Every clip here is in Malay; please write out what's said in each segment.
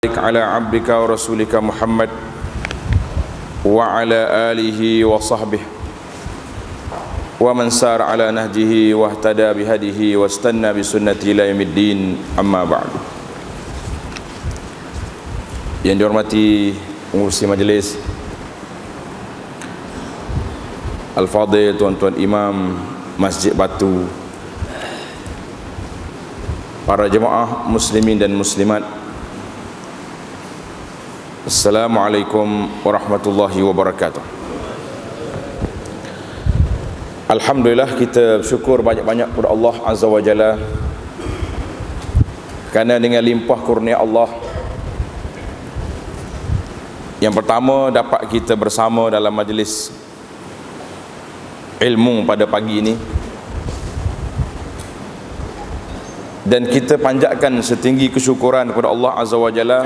على عبدك ورسولك محمد وعلى آله وصحبه ومن سار على نهجه واهتدى بهديه واستنى بسنته إلى يوم الدين. أما بعد. Yang dihormati pengurusi majlis, Al-Fadhil, tuan-tuan imam Masjid Batu, para jemaah muslimin dan muslimat, Assalamualaikum warahmatullahi wabarakatuh. Alhamdulillah, kita bersyukur banyak-banyak kepada Allah Azza wa Jalla, kerana dengan limpah kurnia Allah, yang pertama dapat kita bersama dalam majlis ilmu pada pagi ini, dan kita panjatkan setinggi kesyukuran kepada Allah Azza wa Jalla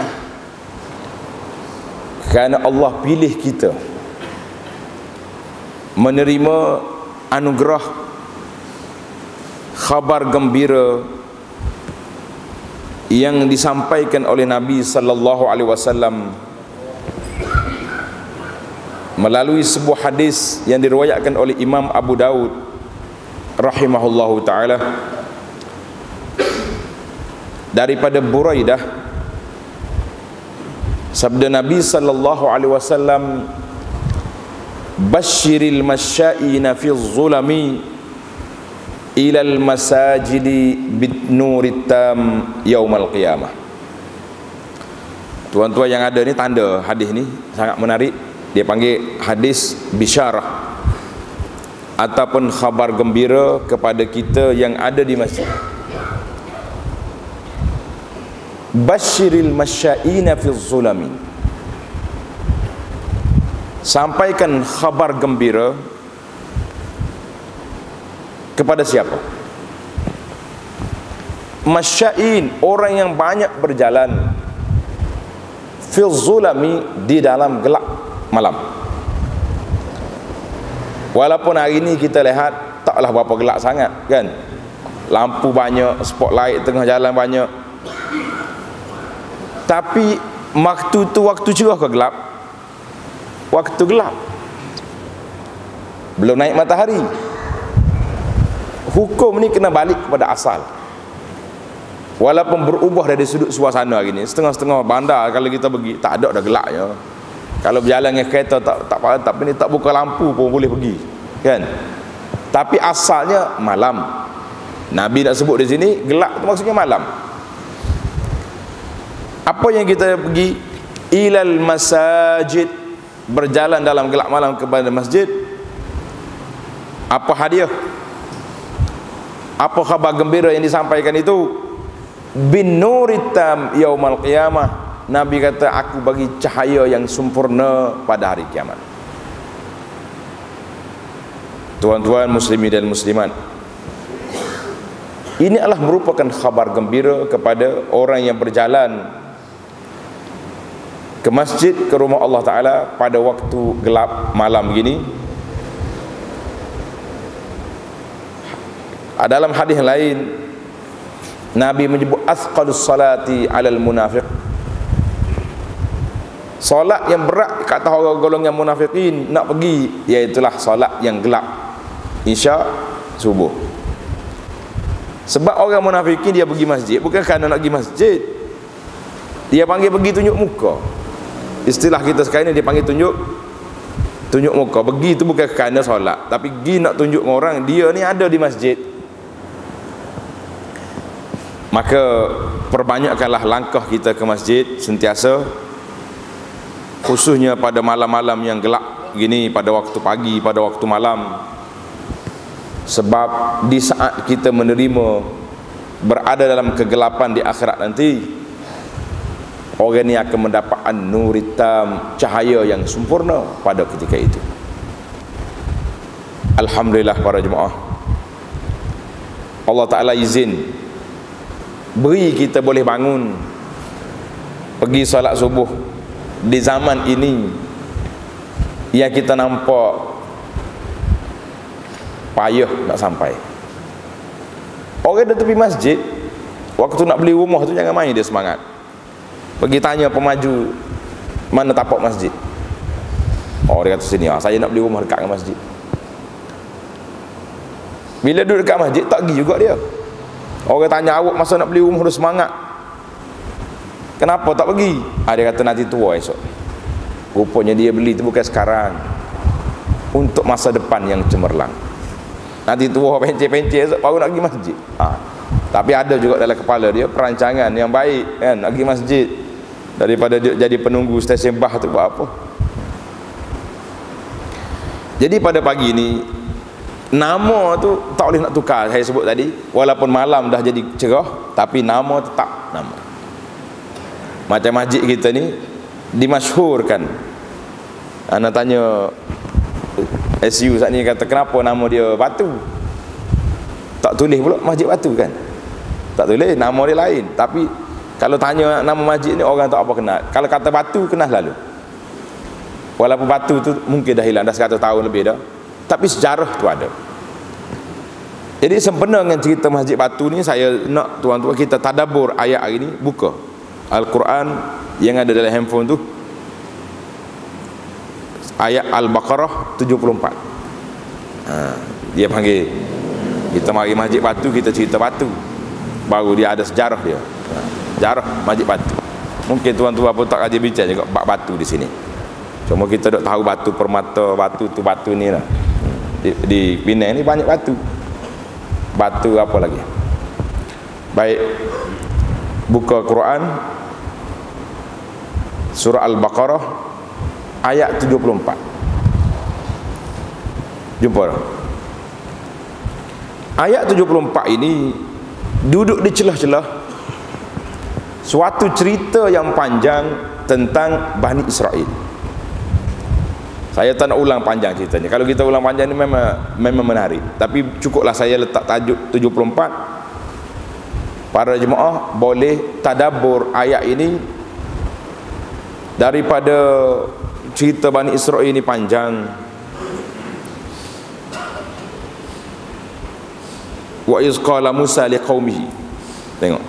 kerana Allah pilih kita menerima anugerah khabar gembira yang disampaikan oleh Nabi sallallahu alaihi wasallam melalui sebuah hadis yang diriwayatkan oleh Imam Abu Daud rahimahullahu taala daripada Buraidah. Sabda Nabi sallallahu alaihi wasallam, "Basyiril masyaina fi zulami ilal masajidi bitnurit tam yaumal qiyamah." Tuan-tuan yang ada ni, tanda hadis ni sangat menarik. Dia panggil hadis bisyarah ataupun khabar gembira kepada kita yang ada di masjid. Basyiril masyaina fi zulami, sampaikan khabar gembira kepada siapa? Masyain, orang yang banyak berjalan, fi zulami, di dalam gelap malam. Walaupun hari ini kita lihat taklah berapa gelap sangat kan, lampu banyak, spotlight tengah jalan banyak, tapi waktu tu waktu cerah ke gelap? Waktu gelap, belum naik matahari. Hukum ni kena balik kepada asal. Walaupun berubah dari sudut suasana hari ni, setengah-setengah bandar kalau kita pergi tak ada dah gelapnya. Kalau berjalan dengan kereta tak buka lampu pun boleh pergi kan. Tapi asalnya malam. Nabi nak sebut di sini gelap tu maksudnya malam. Apa yang kita pergi? Ilal masajid, berjalan dalam gelap malam kepada masjid. Apa hadiah? Apa khabar gembira yang disampaikan itu? Bin nuritam yaumal qiyamah. Nabi kata, aku bagi cahaya yang sempurna pada hari kiamat. Tuan-tuan muslimin dan muslimat, ini adalah merupakan khabar gembira kepada orang yang berjalan ke masjid, ke rumah Allah Ta'ala pada waktu gelap malam begini. Dalam hadis lain, Nabi menyebut asqalus salati alal munafiq, solat yang berat kat atas orang golongan munafikin nak pergi, iaitulah solat yang gelap, Isya, subuh. Sebab orang munafikin dia pergi masjid bukan kerana nak pergi masjid, dia panggil pergi tunjuk muka. Istilah kita sekarang ni dia panggil tunjuk muka. Pergi tu bukan kerana solat, tapi pergi nak tunjuk dengan orang dia ni ada di masjid. Maka perbanyakkanlah langkah kita ke masjid sentiasa, khususnya pada malam-malam yang gelap gini, pada waktu pagi, pada waktu malam. Sebab di saat kita menerima berada dalam kegelapan di akhirat nanti, orang ni akan mendapatkan nuritam, cahaya yang sempurna pada ketika itu. Alhamdulillah para jemaah, Allah Ta'ala izin beri kita boleh bangun pergi solat subuh di zaman ini yang kita nampak payah nak sampai. Orang dah tepi masjid, waktu nak beli rumah tu jangan main dia semangat. Pergi tanya pemaju, mana tapak masjid. Oh, dia kata sini, saya nak beli rumah dekat dengan masjid. Bila duduk dekat masjid, tak pergi juga dia. Orang tanya, awak masa nak beli rumah dah semangat, kenapa tak pergi? Dia kata nanti tua esok. Rupanya dia beli tu bukan sekarang, untuk masa depan yang cemerlang. Nanti tua pencet-pencet esok baru nak pergi masjid. Tapi ada juga dalam kepala dia perancangan yang baik kan, nak pergi masjid, daripada dia jadi penunggu stesen bah tu buat apa. Jadi pada pagi ni, nama tu tak boleh nak tukar. Saya sebut tadi, walaupun malam dah jadi cerah, tapi nama tetap nama. Macam masjid kita ni dimasyhurkan. Ana tanya SU saat ni, kata kenapa nama dia Batu, tak tulis pula Masjid Batu kan, tak tulis, nama dia lain. Tapi kalau tanya nama masjid ni, orang tak apa kenal. Kalau kata Batu, kenal lalu. Walaupun Batu tu mungkin dah hilang, dah 100 tahun lebih dah, tapi sejarah tu ada. Jadi sempena dengan cerita Masjid Batu ni, saya nak tuan-tuan kita tadabbur ayat hari ni. Buka Al-Quran yang ada dalam handphone tu, ayat Al-Baqarah 74. Dia panggil kita mari Masjid Batu, kita cerita Batu, baru dia ada sejarah dia. Sejarah Masjid Batu. Mungkin tuan-tuan pun tak kaji bincang juga bab batu di sini. Cuma kita dok tahu batu permata, batu tu batu ni lah. Di Penang ni banyak batu. Batu apa lagi? Baik, buka Quran surah Al-Baqarah ayat 74. Jumpa dah. Ayat 74 ini duduk di celah-celah suatu cerita yang panjang tentang Bani Israel. Saya tak nak ulang panjang ceritanya. Kalau kita ulang panjang ni memang menarik. Tapi cukuplah saya letak tajuk 74. Para jemaah boleh tadabbur ayat ini. Daripada cerita Bani Israel ini panjang. Wa iz qala Musa liqaumihi. Tengok.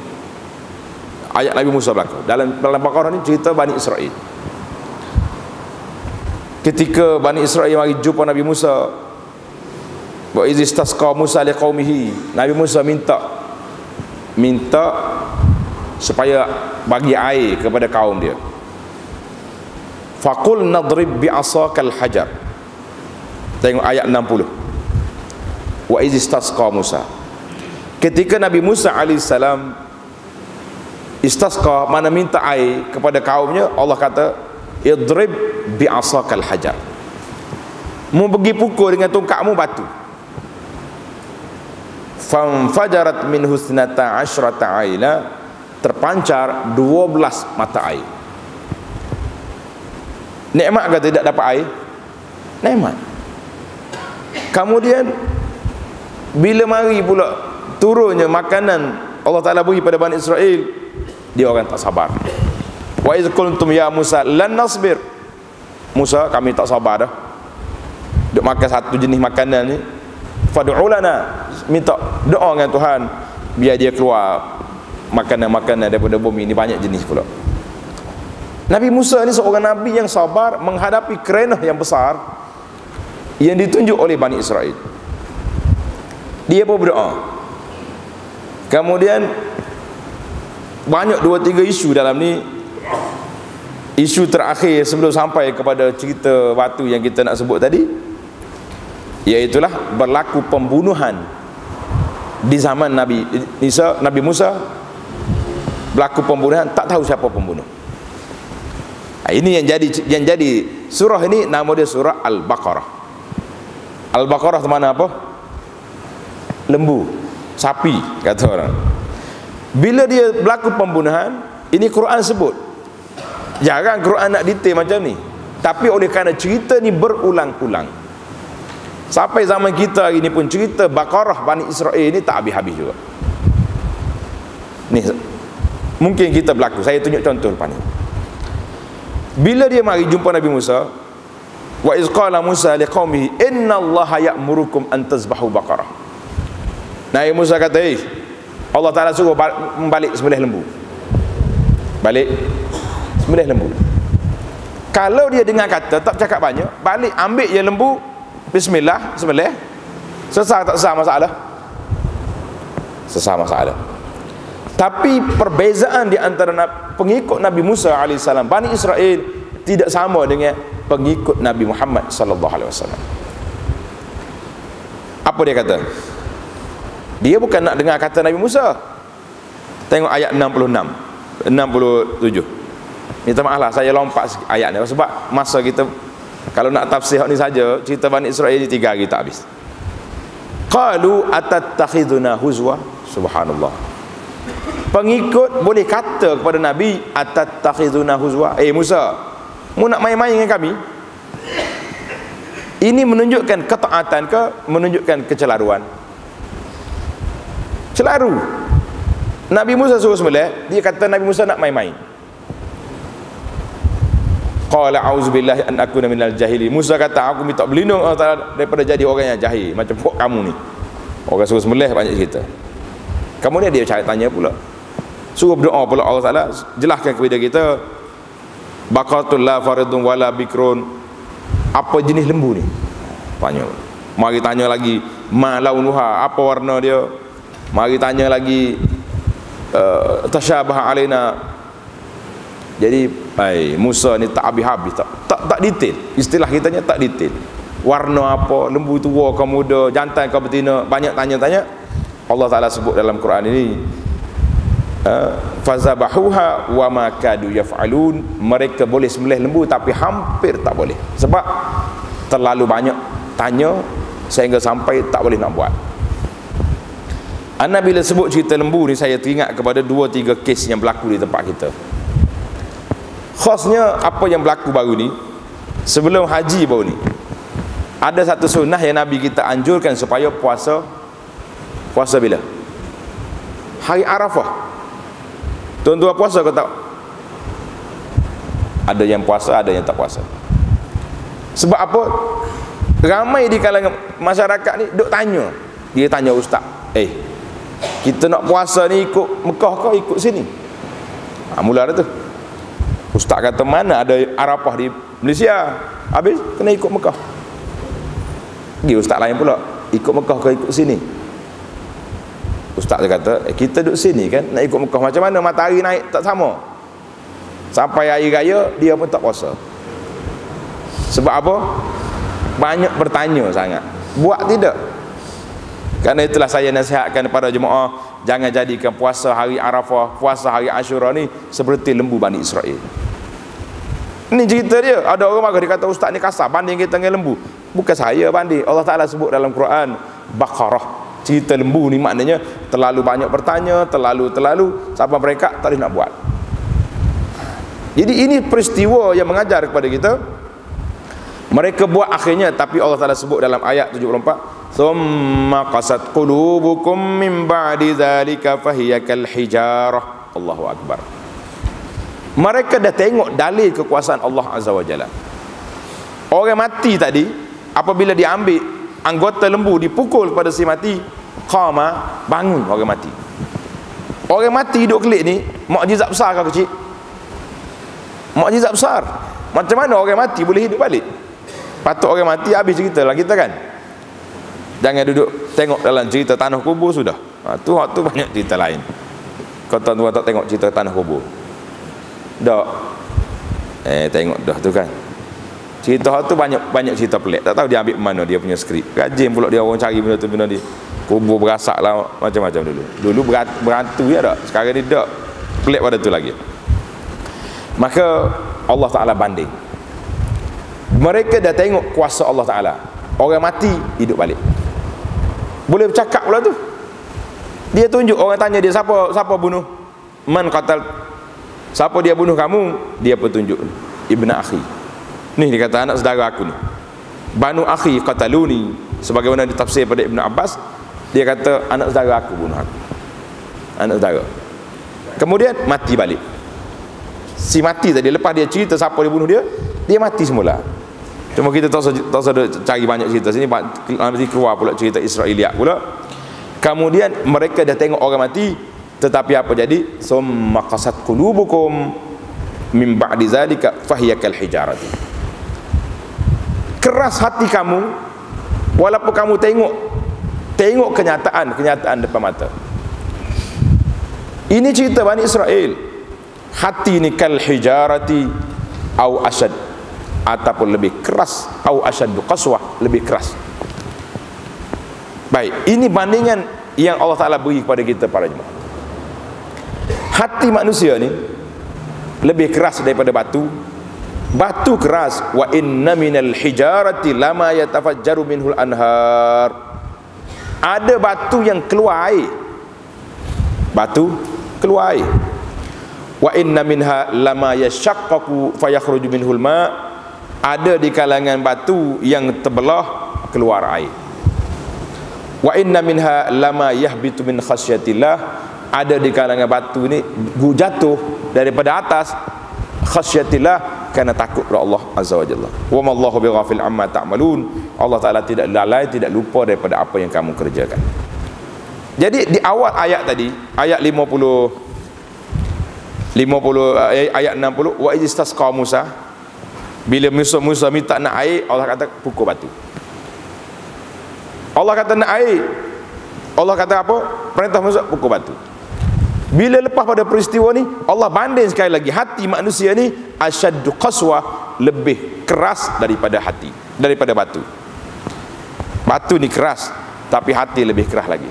Ayat Nabi Musa berlaku. Dalam Baqarah ni cerita Bani Israel. Ketika Bani Israel mari jumpa Nabi Musa, wa iz istasqa Musa liqaumihi, Nabi Musa minta supaya bagi air kepada kaum dia. Faqul nadrib bi'asakal hajar. Tengok ayat 60. Wa iz istasqa Musa. Ketika Nabi Musa alaihissalam istasqa, mana minta air kepada kaumnya, Allah kata idrib bi'asakal hajar. Mu pergi pukul dengan tongkatmu batu. Famfajarat min husnata asyrata aina, terpancar 12 mata air. Nikmat ke tidak dapat air? Nikmat. Kemudian bila mari pula turunnya makanan Allah Ta'ala beri pada Bani Israel, dia orang tak sabar. Wa iz qultum ya Musa lan nasbir. Musa, kami tak sabar dah duk makan satu jenis makanan ni. Fad'u lana, minta doa dengan Tuhan biar dia keluar makanan-makanan daripada bumi ni banyak jenis pula. Nabi Musa ni seorang nabi yang sabar menghadapi kerenah yang besar yang ditunjuk oleh Bani Israel. Dia pun berdoa. Kemudian banyak 2-3 isu dalam ni. Isu terakhir sebelum sampai kepada cerita batu yang kita nak sebut tadi, iaitulah berlaku pembunuhan di zaman Nabi Musa. Berlaku pembunuhan, tak tahu siapa pembunuh. Ini yang jadi surah ini, nama dia surah Al-Baqarah. Al-Baqarah tu mana apa? Lembu, sapi kata orang. Bila dia berlaku pembunuhan, ini Quran sebut. Jarang Quran nak detail macam ni, tapi oleh kerana cerita ni berulang-ulang, sampai zaman kita hari ni pun cerita Baqarah Bani Israel ni tak habis-habis juga. Ni mungkin kita berlaku. Saya tunjuk contoh lepas ni. Bila dia mari jumpa Nabi Musa, wa iz qala Musa liqaumihi innallaha ya'murukum an tazbahu baqarah. Nabi Musa kata, Allah Ta'ala suruh membalik sembelih lembu. Balik. sembelih lembu. Kalau dia dengar kata tak cakap banyak, balik ambil je lembu, bismillah, sembelih, sesah tak sesah masalah? Sesah masalah. Tapi perbezaan di antara pengikut Nabi Musa alaihissalam, Bani Israel, tidak sama dengan pengikut Nabi Muhammad sallallahu alaihi wasallam. Apa dia kata? Dia bukan nak dengar kata Nabi Musa. Tengok ayat 67. Minta maaf lah saya lompat ayat ni sebab masa kita kalau nak tafsir ni saja, cerita Bani Israel ni 3 hari tak habis. Qalu atattakhiduna huzwa. Subhanallah. Pengikut boleh kata kepada Nabi, atattakhiduna huzwa. Musa, mu nak main-main dengan kami? Ini menunjukkan ketaatan ke menunjukkan kecelaruan? Celaru. Nabi Musa suruh sembelih, dia kata Nabi Musa nak main-main. Qala a'udzubillahi an akuna minal jahili. Musa kata, aku minta berlindung Allah Ta'ala daripada jadi orang yang jahil macam pok kamu ni. Orang suruh sembelih banyak cerita. Kemudian dia cari tanya pula, suruh berdoa pula Allah Ta'ala jelaskan kepada kita, baqatul la faridun wala bikrun, apa jenis lembu ni? Tanya. Mari tanya lagi, ma launuha, apa warna dia? Mari tanya lagi, tasyabaha alaina. Jadi Musa ni tak habis-habis, tak detail. Istilah kitanya tak detail. Warna apa, lembu tua ke muda, jantan ke betina, banyak tanya-tanya. Allah Ta'ala sebut dalam Quran ini, fazabahuha wa ma kadu yaf'alun. Mereka boleh sembelih lembu tapi hampir tak boleh, sebab terlalu banyak tanya sehingga sampai tak boleh nak buat. Ana bila sebut cerita lembu ni, saya teringat kepada 2-3 kes yang berlaku di tempat kita. Khasnya apa yang berlaku baru ni, sebelum haji baru ni, ada satu sunnah yang Nabi kita anjurkan supaya puasa bila? Hari Arafah. Tuan-tuan puasa ke tak? Ada yang puasa, ada yang tak puasa. Sebab apa? Ramai di kalangan masyarakat ni duk tanya. Dia tanya ustaz, kita nak puasa ni ikut Mekah ke ikut sini? Mula dah tu. Ustaz kata mana ada Arafah di Malaysia, habis kena ikut Mekah. Pergi ustaz lain pula, ikut Mekah ke ikut sini? Ustaz dia kata, kita duduk sini kan, nak ikut Mekah macam mana? Matahari naik tak sama. Sampai hari raya dia pun tak puasa. Sebab apa? Banyak bertanya sangat, buat tidak. Kerana itulah saya nasihatkan kepada jemaah, jangan jadikan puasa hari Arafah, puasa hari Ashura ni seperti lembu Bani Israel. Ini cerita dia. Ada orang marah, dia kata ustaz ni kasar, banding kita dengan lembu. Bukan saya banding, Allah Ta'ala sebut dalam Quran Baqarah. Cerita lembu ni maknanya terlalu banyak bertanya, terlalu sampai mereka tak boleh nak buat. Jadi ini peristiwa yang mengajar kepada kita. Mereka buat akhirnya, tapi Allah Ta'ala sebut dalam ayat 74, thumma qasat qulubukum min ba'di dzalika fahiya kal hijarah. Allahu akbar. Mereka dah tengok dalil kekuasaan Allah Azza wa Jalla. Orang mati tadi, apabila diambil anggota lembu dipukul pada si mati, qama, bangun orang mati. Orang mati hidup kelik ni mukjizat besar ke kecil? Mukjizat besar. Macam mana orang mati boleh hidup balik? Patut orang mati habis cerita lah kita kan. Jangan duduk tengok dalam cerita tanah kubur sudah. Tu banyak cerita lain. Kau tuan-tuan tak tengok cerita tanah kubur? Dak. Tengok dah tu kan. Cerita tu banyak cerita pelik. Tak tahu dia ambil mana dia punya skrip. Rajin pula dia orang cari benda tu benda dia. Kubur berasak lah macam-macam dulu. Dulu berantu ya tak. Sekarang ni tak. Pelik pada tu lagi. Maka Allah Ta'ala banding. Mereka dah tengok kuasa Allah Ta'ala. Orang mati hidup balik. Boleh bercakap pula tu. Dia tunjuk, orang tanya dia siapa bunuh? Man qatal. Siapa dia bunuh kamu? Dia pun tunjuk Ibn Akhi. Ni dia kata anak saudara aku ni. Banu Akhi qataluni. Sebagaimana ditafsir pada Ibn Abbas, dia kata anak saudara aku bunuh aku. Anak saudara. Kemudian mati balik. Si mati tadi, lepas dia cerita siapa dia bunuh dia mati semula. Cuma kita tak usah cari banyak cerita sini, nanti keluar pula cerita Israeliat pula. Kemudian mereka dah tengok orang mati, tetapi apa jadi? Summa qasat qulubukum min ba'di zalika fahiya kal hijarati. Keras hati kamu walaupun kamu tengok kenyataan depan mata. Ini cerita Bani Israel. Hati ni kal hijarati au asyad, ataupun lebih keras, au asyaddu qaswah, lebih keras. Baik, ini bandingan yang Allah Ta'ala beri kepada kita para jemaah. Hati manusia ni lebih keras daripada batu. Batu keras, wa inna minal hijarati lama yatafajjaru minhul anhar. Ada batu yang keluar air. Batu keluar air. Wa inna minha lama yashaqqaqu fayakhruju minhul ma. Ada di kalangan batu yang terbelah keluar air. Wa inna minha lama yahbitu min khasyatillah. Ada di kalangan batu ni jatuh daripada atas khasyatillah, kerana takut kepada Allah Azza wa Jalla. Wa ma Allahu bighafil amma ta'malun. Allah Ta'ala tidak lalai, tidak lupa daripada apa yang kamu kerjakan. Jadi di awal ayat tadi, ayat 50 ayat 60, wa istasqa Musa, bila Musa minta nak air, Allah kata pukul batu. Allah kata nak air, Allah kata apa? Perintah Musa pukul batu. Bila lepas pada peristiwa ni, Allah banding sekali lagi, hati manusia ni asyaddu qaswa, lebih keras daripada hati, daripada batu. Batu ni keras, tapi hati lebih keras lagi.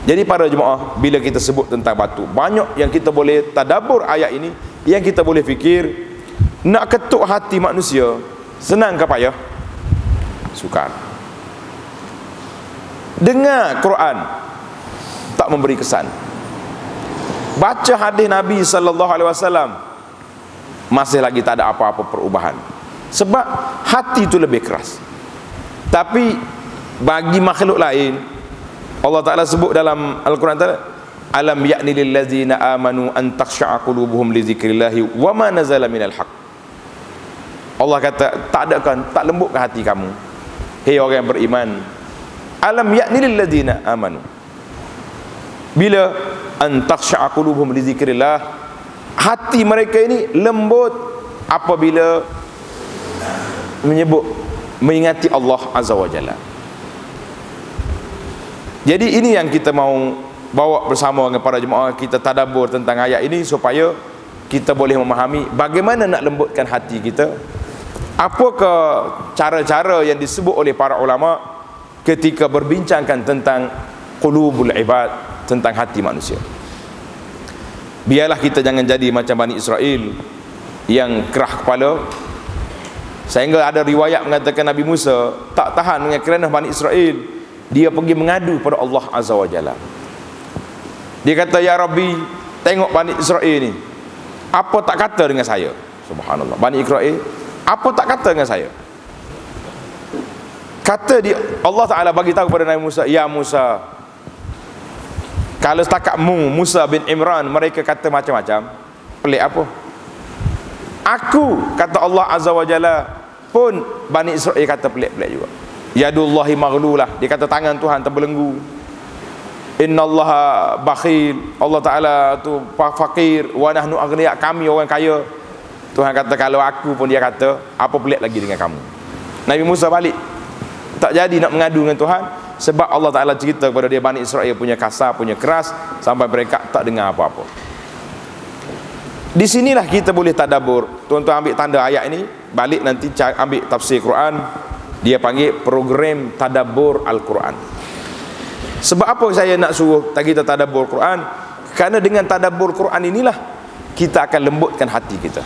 Jadi para jemaah, bila kita sebut tentang batu, banyak yang kita boleh tadabbur ayat ini, yang kita boleh fikir. Nak ketuk hati manusia senang ke payah? Sukar. Dengar Quran tak memberi kesan. Baca hadis Nabi sallallahu alaihi wasallam masih lagi tak ada apa-apa perubahan. Sebab hati itu lebih keras. Tapi bagi makhluk lain, Allah Ta'ala sebut dalam Al-Quran Ta'ala, alam ya'ni lil ladzina amanu an takhsha'a qulubuhum li dzikrillahi wa ma nazala minal haqq. Allah kata, tak lembutkan hati kamu, hei orang yang beriman. Alam ya'ni lil ladzina amanu, bila an takhsha'a qulubuhum li dzikrillah, hati mereka ini lembut apabila mengingati Allah Azza wa Jalla. Jadi ini yang kita mau bawa bersama dengan para jemaah, kita tadabbur tentang ayat ini supaya kita boleh memahami bagaimana nak lembutkan hati kita. Apakah cara-cara yang disebut oleh para ulama ketika berbincangkan tentang qulubul ibad, tentang hati manusia. Biarlah kita jangan jadi macam Bani Israel yang kerah kepala, sehingga ada riwayat mengatakan Nabi Musa tak tahan dengan kerana Bani Israel, dia pergi mengadu pada Allah Azza wa Jalla. Dia kata, ya Rabbi, tengok Bani Israel ni, apa tak kata dengan saya? Subhanallah, Bani Israel apa tak kata dengan saya? Kata dia, Allah Ta'ala bagi tahu kepada Nabi Musa, ya Musa, kalau setakat Musa bin Imran mereka kata macam-macam, pelik apa? Aku, kata Allah Azza wa Jalla, pun Bani Israel kata pelik-pelik juga. Yadullahi maghlulah, dia kata tangan Tuhan terbelenggu. Innallaha bakhil, Allah Ta'ala tu fakir, wa nahnu aghniya, kami orang kaya. Tuhan kata kalau aku pun, dia kata apa pelik lagi dengan kamu. Nabi Musa balik, tak jadi nak mengadu dengan Tuhan, sebab Allah Ta'ala cerita kepada dia Bani Israel punya kasar, punya keras, sampai mereka tak dengar apa-apa. Di sinilah kita boleh tadabbur. Tuan-tuan ambil tanda ayat ini, balik nanti ambil tafsir Quran, dia panggil program tadabbur Al-Quran. Sebab apa saya nak suruh kita tadabbur Quran? Kerana dengan tadabbur Quran inilah kita akan lembutkan hati kita.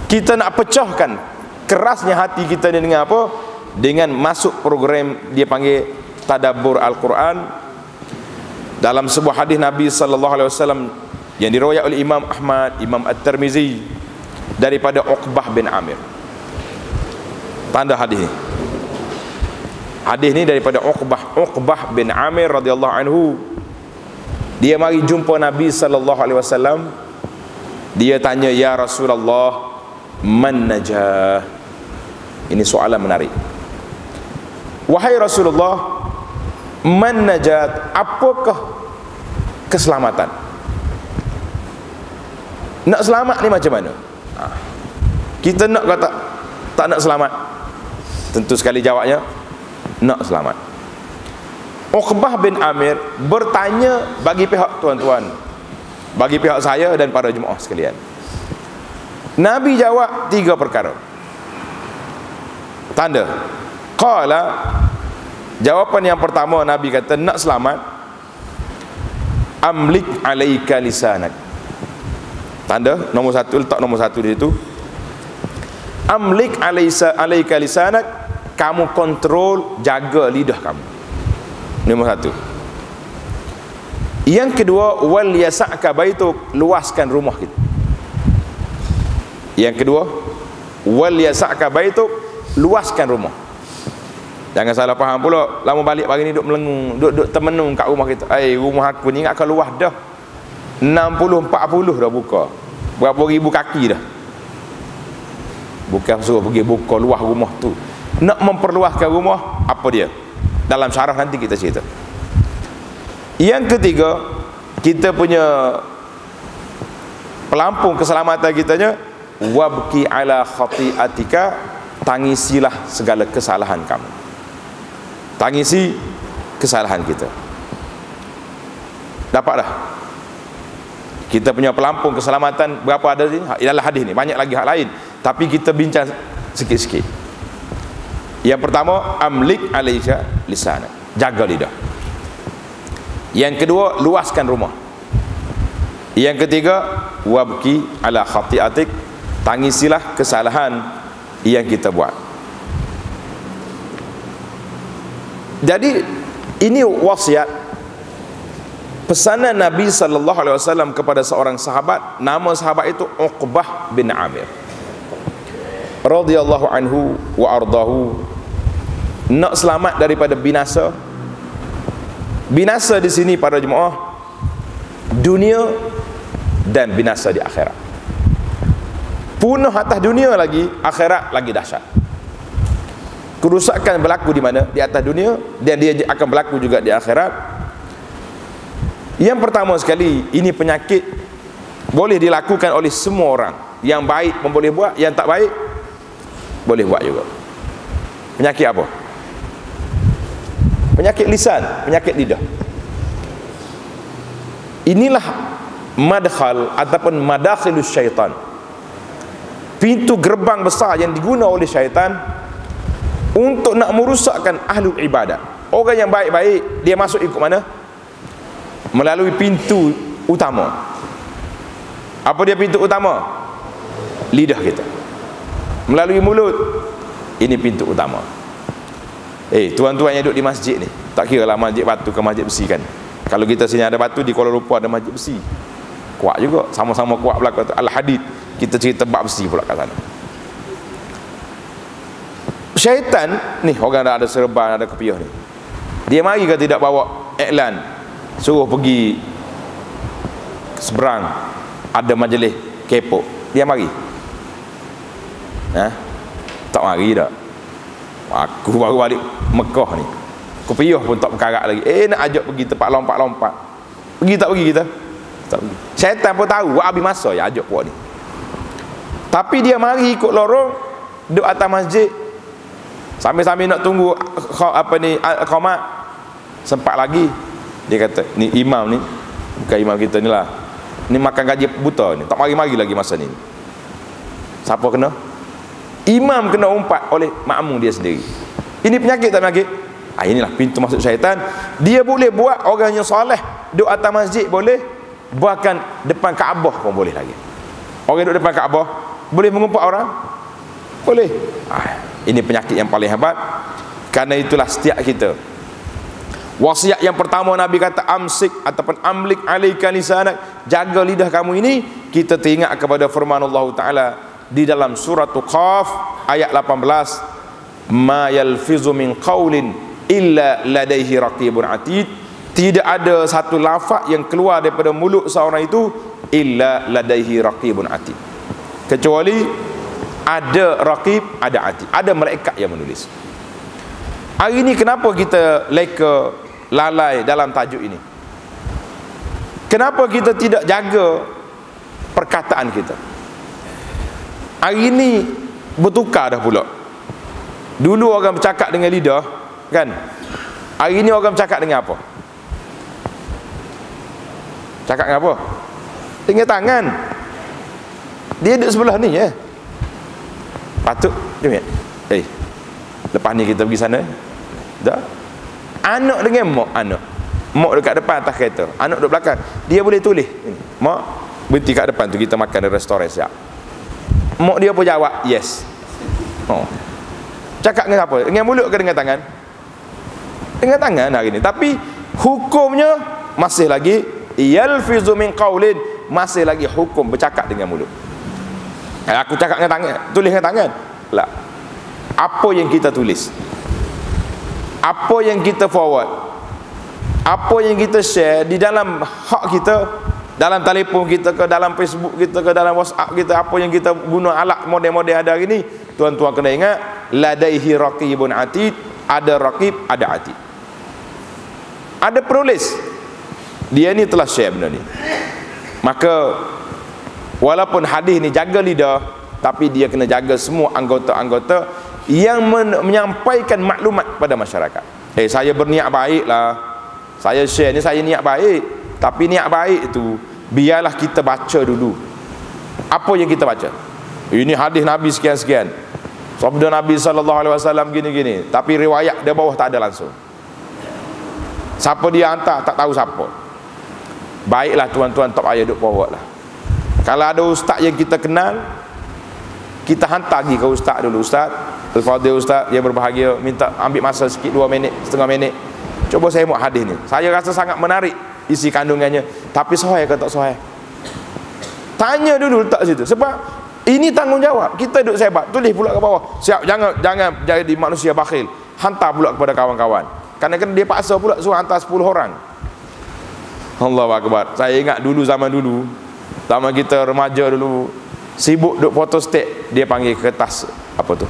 Kita nak pecahkan kerasnya hati kita ni dengan apa? Dengan masuk program dia panggil tadabbur Al-Quran. Dalam sebuah hadis Nabi sallallahu alaihi wasallam yang diriwayatkan oleh Imam Ahmad, Imam At-Tirmizi, daripada Uqbah bin Amir. Tanda hadis ni. Hadis ni daripada Uqbah bin Amir radhiyallahu anhu. Dia mari jumpa Nabi sallallahu alaihi wasallam. Dia tanya, ya Rasulullah, man najah? Ini soalan menarik. Wahai Rasulullah, man najat? Apakah keselamatan? Nak selamat ni macam mana? Kita nak kata tak nak selamat? Tentu sekali jawabnya nak selamat. Uqbah bin Amir bertanya bagi pihak tuan-tuan, bagi pihak saya dan para jemaah sekalian. Nabi jawab 3 perkara. Tanda. Qala, jawapan yang pertama Nabi kata nak selamat, amlik alaika lisanak. Tanda nombor 1, letak nombor 1 di situ. Amlik alaika lisanak, kamu kontrol, jaga lidah kamu. Nombor 1. Yang kedua, wal yasa'ka baituk, luaskan rumah kita. Yang kedua, wal yasa'ka baituk, luaskan rumah. Jangan salah faham pula, lama balik pagi ni duk melengung, duk termenung kat rumah kita. Rumah aku ni ingat kalau luas dah 60-40 dah buka. Berapa ribu kaki dah. Bukan suruh pergi buka luah rumah tu. Nak memperluaskan rumah, apa dia? Dalam syarah nanti kita cerita. Yang ketiga, kita punya pelampung keselamatan kitanya, wabki ala khati'atika, tangisilah segala kesalahan kamu. Tangisi kesalahan kita. Dapat dah. Kita punya pelampung keselamatan berapa ada ni? Dalam hadis ni, banyak lagi hak lain, tapi kita bincang sikit-sikit. Yang pertama, amlik alaika lisanak, jaga lidah. Yang kedua, luaskan rumah. Yang ketiga, wabki ala khati'atik, tangisilah kesalahan yang kita buat. Jadi ini wasiat, pesanan Nabi sallallahu alaihi wasallam kepada seorang sahabat. Nama sahabat itu Uqbah bin Amir radhiyallahu anhu wa ardahu. Nak selamat daripada binasa. Binasa di sini para jemaah, dunia dan binasa di akhirat. Punah atas dunia lagi, akhirat lagi dahsyat. Kerusakan berlaku di mana? Di atas dunia, dan dia akan berlaku juga di akhirat. Yang pertama sekali, ini penyakit boleh dilakukan oleh semua orang. Yang baik pun boleh buat, yang tak baik boleh buat juga. Penyakit apa? Penyakit lisan, penyakit lidah. Inilah madkhal ataupun madakhilus syaitan, pintu gerbang besar yang diguna oleh syaitan untuk nak merusakkan ahlul ibadat. Orang yang baik-baik, dia masuk ikut mana? Melalui pintu utama. Apa dia pintu utama? Lidah kita. Melalui mulut. Ini pintu utama. Tuan-tuan yang duduk di masjid ni, tak kira lah masjid batu ke masjid besi kan. Kalau kita sini ada batu, di Kuala Lumpur ada masjid besi, kuat juga, sama-sama kuat pula. Al-Hadid, kita cerita bab besi pula kat sana. Syaitan ni, orang dah ada serban, ada kepiah ni, dia mari ke tidak bawa iklan, suruh pergi seberang ada majlis kepok, dia mari? Tak mari dah. Aku baru balik Mekah ni, kopiah pun tak berkarat lagi. Nak ajak pergi tempat lompat-lompat, pergi tak pergi kita? Tak pergi. Syaitan pun tahu habis masa ya ajak puak ni. Tapi dia mari ikut lorong, duduk atas masjid, sambil-sambil nak tunggu qamat. Sempat lagi dia kata, ni imam ni, bukan imam kita ni lah, ni makan gaji buta ni, tak mari-mari lagi masa ni. Siapa kena? Imam kena umpat oleh makmum dia sendiri. Ini penyakit tak penyakit? Inilah pintu masuk syaitan. Dia boleh buat orang yang soleh duduk atas masjid boleh, bahkan depan Kaabah pun boleh lagi. Orang duduk depan Kaabah boleh mengumpat orang? Boleh. Ini penyakit yang paling hebat. Karena itulah setiap kita, wasiat yang pertama Nabi kata amsik ataupun amlik alaika lisanak, jaga lidah kamu ini. Kita teringat kepada firman Allah Ta'ala di dalam surah Qaf ayat 18, ma yalfizu min qaulin illa ladaihi raqibun atid. Tidak ada satu lafaz yang keluar daripada mulut seorang itu illa ladaihi raqibun atid, kecuali ada raqib, ada atid, ada malaikat yang menulis. Hari ini kenapa kita leka lalai dalam tajuk ini? Kenapa kita tidak jaga perkataan kita. Hari ini bertukar dah pula. Dulu orang bercakap dengan lidah, kan? Hari ini orang bercakap dengan apa? Cakap dengan apa? Dengan tangan. Dia duduk sebelah ni ya. Patut jom ya. Lepas ni kita pergi sana. Dah. Anak dengan mak, anak. Mak dekat depan atas kereta, anak duduk belakang. Dia boleh tulis. Mak berhenti kat depan tu, kita makan di restoran siap. Mak dia pun jawab, yes. Cakap dengan apa? Dengan mulut ke dengan tangan? Dengan tangan hari ni. Tapi hukumnya masih lagi yalfizu min qaulin, masih lagi hukum bercakap dengan mulut. Aku cakap dengan tangan, tulis dengan tangan. Tak. Apa yang kita tulis, apa yang kita forward, apa yang kita share di dalam hak kita, dalam telefon kita ke, dalam Facebook kita ke, dalam WhatsApp kita, apa yang kita guna alat model-model ada hari ni, tuan-tuan kena ingat, ladaihi raqibun atid, ada raqib, ada atid. Ada penulis. Dia ni telah share benda ni. Maka walaupun hadis ni jaga lidah, tapi dia kena jaga semua anggota-anggota yang menyampaikan maklumat pada masyarakat. Saya berniat baik lah, saya share ni, saya niat baik. Tapi niat baik itu biarlah kita baca dulu. Apa yang kita baca? Ini hadis Nabi sekian-sekian, sabda Nabi SAW gini-gini, tapi riwayat dia bawah tak ada langsung. Siapa dia hantar tak tahu siapa. Baiklah tuan-tuan, tak payah duk forward lah. Kalau ada ustaz yang kita kenal, kita hantar pergi ke ustaz dulu. Ustaz Al-Fadhil, ustaz yang berbahagia, minta ambil masa sikit, 2 minit, setengah minit, cuba saya buat hadis ni, saya rasa sangat menarik isi kandungannya, tapi sahih ke tak sahih? Tanya dulu, letak situ. Sebab ini tanggungjawab kita. Duduk sebat, tulis pula ke bawah. Siap, jangan jadi manusia bakhil. Hantar pula kepada kawan-kawan. Kadang-kadang dia paksa pula suruh hantar 10 orang. Allahu Akbar. Saya ingat dulu, zaman kita remaja dulu, sibuk duk foto state, dia panggil kertas apa tu,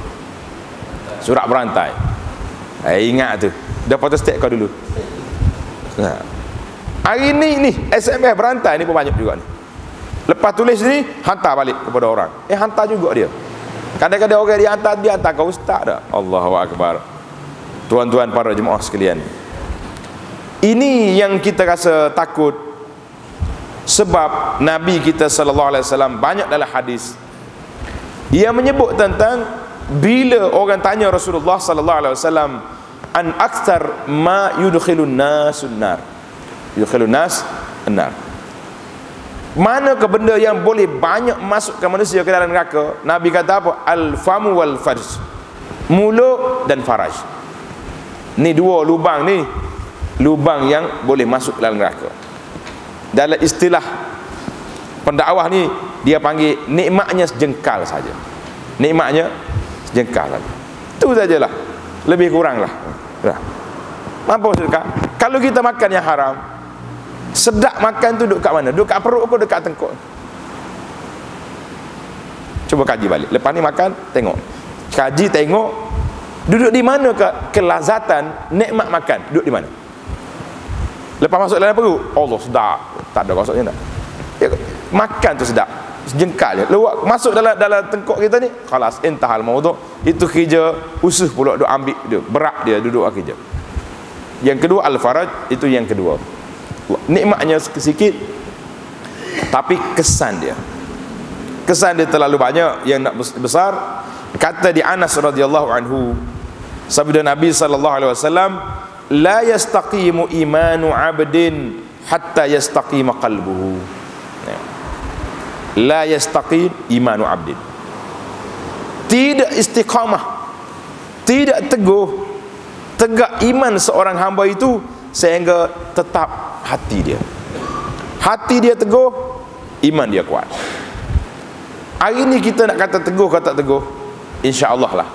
surat berantai. Saya ingat tu, dah foto state kau dulu. Hari ni SMS berantai ni pun banyak juga ni. Lepas tulis ni, hantar balik kepada orang. Hantar juga dia. Kadang-kadang orang dia hantar ke ustaz dah. Allahu Akbar. Tuan-tuan para jemaah sekalian, ini yang kita rasa takut. Sebab Nabi kita SAW banyak dalam hadis, ia menyebut tentang bila orang tanya Rasulullah SAW, an aktsar ma yudkhilun nasun nar, yudkhilun nas an-nar, manakah benda yang boleh banyak masukkan manusia ke dalam neraka? Nabi kata apa? Al-famu wal farj, mulut dan faraj. Ni dua lubang ni, lubang yang boleh masuk ke dalam neraka. Dalam istilah pendakwah ni, dia panggil nikmatnya sejengkal saja. Nikmatnya sejengkal saja. Itu sajalah, lebih kurang lah. Mampu sedekah. Kalau kita makan yang haram, sedap makan tu duduk kat mana? Duduk kat perut ke dekat tengkuk? Cuba kaji balik. Lepas ni makan, tengok. Kaji, tengok. Duduk di mana kelazatan nikmat makan? Duduk di mana? Lepas masuk dalam perut, Allah sedap. Tak ada maksudnya tak? Ya, makan tu sedap, sejengkal je. Luak masuk dalam tengkuk kita ni, khalas, intahal maudhu. Itu kerja usuh pula, duk ambil dia, berat dia duduk kerja. Yang kedua al-faraj, itu yang kedua. Nikmatnya sikit, tapi kesan dia terlalu banyak yang nak besar. Kata di Anas radhiyallahu anhu, sabda Nabi sallallahu alaihi wasallam, la yastaqimu imanu 'abdin hatta yastaqima qalbuhu. La yastaqim imanu 'abdin, tidak istiqamah, tidak teguh, tegak iman seorang hamba itu sehingga tetap hati dia teguh, iman dia kuat. Hari ini kita nak kata teguh ke tak teguh, insya-Allah lah.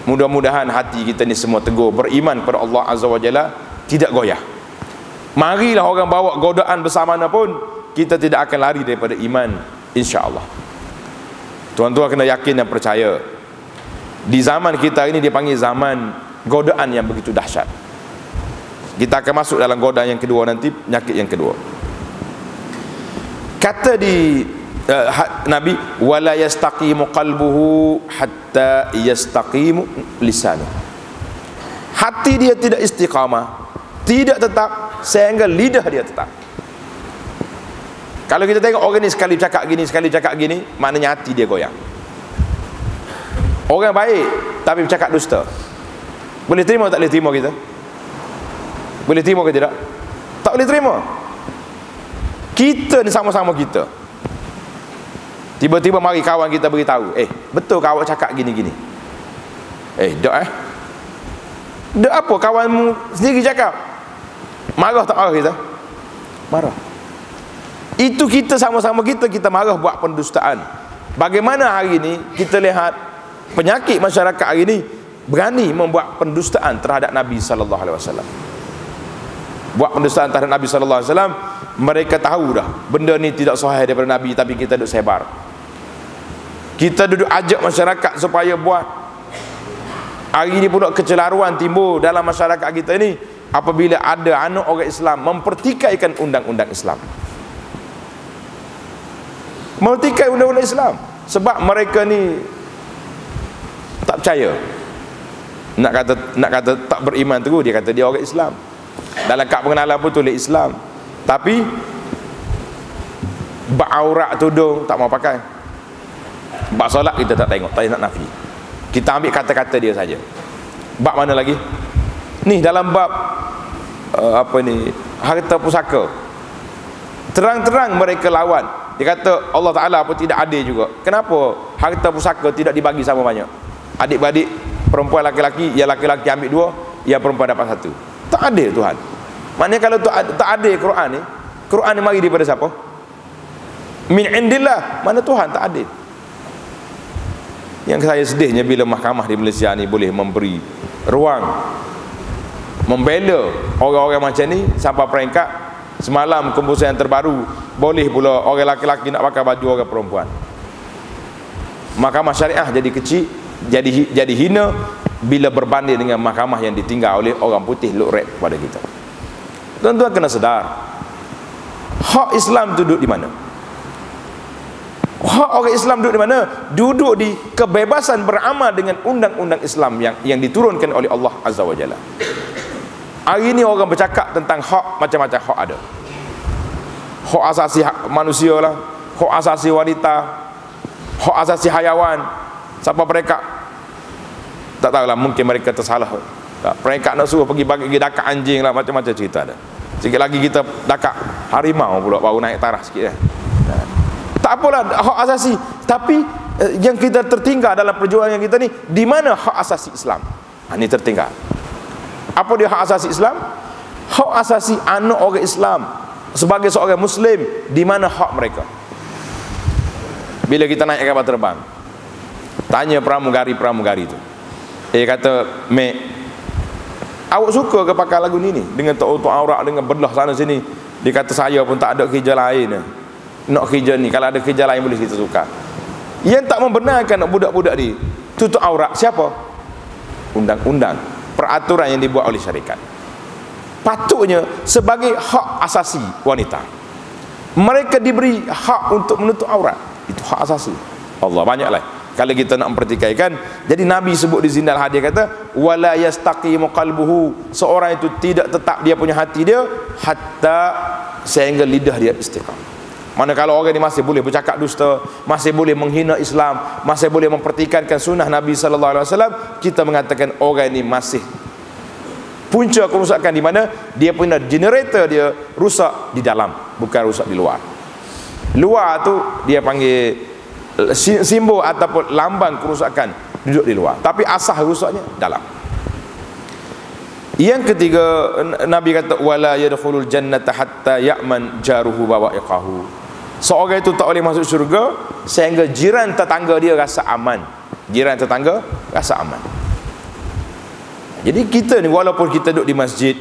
Mudah-mudahan hati kita ni semua teguh, beriman pada Allah Azza wa Jalla, tidak goyah. Marilah orang bawa godaan bersama mana pun, kita tidak akan lari daripada iman, insya-Allah. Tuan-tuan kena yakin dan percaya, di zaman kita ini dipanggil zaman godaan yang begitu dahsyat. Kita akan masuk dalam godaan yang kedua nanti, penyakit yang kedua. Kata di Nabi wala yastaqimu qalbuhu hatta yastaqimu lisanu. Hati dia tidak istiqamah, tidak tetap sehingga lidah dia tetap. Kalau kita tengok orang ni sekali cakap gini, sekali cakap gini, maknanya hati dia goyang. Orang baik tapi bercakap dusta, boleh terima tak boleh terima kita? Boleh terima ke tidak? Tak boleh terima. Kita ni sama-sama kita. Tiba-tiba mari kawan kita beritahu, betul ke awak cakap gini-gini? Dak dak apa kawanmu sendiri cakap? Marah tak marah kita? Marah. Itu kita sama-sama kita marah buat pendustaan. Bagaimana hari ini kita lihat penyakit masyarakat hari ini berani membuat pendustaan terhadap Nabi sallallahu alaihi wasallam. Buat pendustaan terhadap Nabi sallallahu alaihi wasallam, mereka tahu dah benda ni tidak sahih daripada Nabi, tapi kita duduk sebar. Kita duduk ajak masyarakat supaya buat. Hari ini pula kecelaruan timbul dalam masyarakat kita ni apabila ada anak orang Islam mempertikaikan undang-undang Islam. Mempertikai undang-undang Islam sebab mereka ni tak percaya. Nak kata tak beriman terus, dia kata dia orang Islam. Dalam kad pengenalan pun tulis Islam, tapi bab aurat tudung tak mau pakai. Bab solat kita tak tengok, tak nak nafi. Kita ambil kata-kata dia saja. Bab mana lagi? Ni dalam bab harta pusaka. Terang-terang mereka lawan. Dia kata Allah Ta'ala pun tidak adil juga. Kenapa harta pusaka tidak dibagi sama banyak? Adik-beradik, perempuan laki-laki, yang laki-laki ambil 2, yang perempuan dapat 1. Tak adil Tuhan. Maknanya kalau tak adil Quran ni mari daripada siapa? Min indillah. Mana Tuhan tak adil. Yang saya sedihnya bila mahkamah di Malaysia ni boleh memberi ruang membela orang-orang macam ni sampai peringkat semalam keputusan yang terbaru boleh pula orang laki-laki nak pakai baju orang perempuan. Mahkamah syariah jadi kecil, jadi hina bila berbanding dengan mahkamah yang ditinggal oleh orang putih look rap kepada kita. Tuan-tuan kena sedar, hak Islam duduk di mana? Hak orang Islam duduk di mana? Duduk di kebebasan beramal dengan undang-undang Islam yang diturunkan oleh Allah Azza wa Jalla. Hari ini orang bercakap tentang hak, macam-macam hak ada. Hak asasi manusia lah, hak asasi wanita, hak asasi hayawan. Siapa mereka? Tak tahulah, mungkin mereka tersalah. Mereka nak suruh pergi bagi dakak anjing lah, macam-macam cerita ada. Sikit lagi kita dakak harimau pula, baru naik taraf sikit. Tak apalah, hak asasi. Tapi yang kita tertinggal dalam perjuangan kita ni, di mana hak asasi Islam? Ini tertinggal. Apa dia hak asasi Islam? Hak asasi anak orang Islam sebagai seorang Muslim, di mana hak mereka? Bila kita naik kapal terbang, tanya pramugari tu, kata, Mek, awak suka ke pakai lagu ni dengan tok aurat, dengan belah sana sini? Dia kata, saya pun tak ada kerja lain, nak kerja ni. Kalau ada kerja lain boleh kita suka. Yang tak membenarkan budak-budak ni tutup aurat siapa? Undang-undang, peraturan yang dibuat oleh syarikat. Patutnya sebagai hak asasi wanita, mereka diberi hak untuk menutup aurat. Itu hak asasi. Allah, banyaklah kalau kita nak mempertikaikan. Jadi Nabi sebut di Zindal Hadir, kata wala yastaqimu qalbuhu, seorang itu tidak tetap dia punya hati dia hatta sehingga lidah dia istiqamah. Mana kalau orang ni masih boleh bercakap dusta, masih boleh menghina Islam, masih boleh mempertikaikan sunnah Nabi sallallahu alaihi wasallam, kita mengatakan orang ni masih punca kerusakan di mana dia punya generator dia rusak di dalam, bukan rusak di luar. Luar tu dia panggil simbol ataupun lambang kerusakan duduk di luar, tapi asal rusaknya dalam. Yang ketiga, Nabi kata wala yadkhulul jannata hatta ya'man jaruhu bawa'iqahu. Seorang itu tak boleh masuk syurga sehingga jiran tetangga dia rasa aman. Jiran tetangga rasa aman. Jadi kita ni walaupun kita duduk di masjid,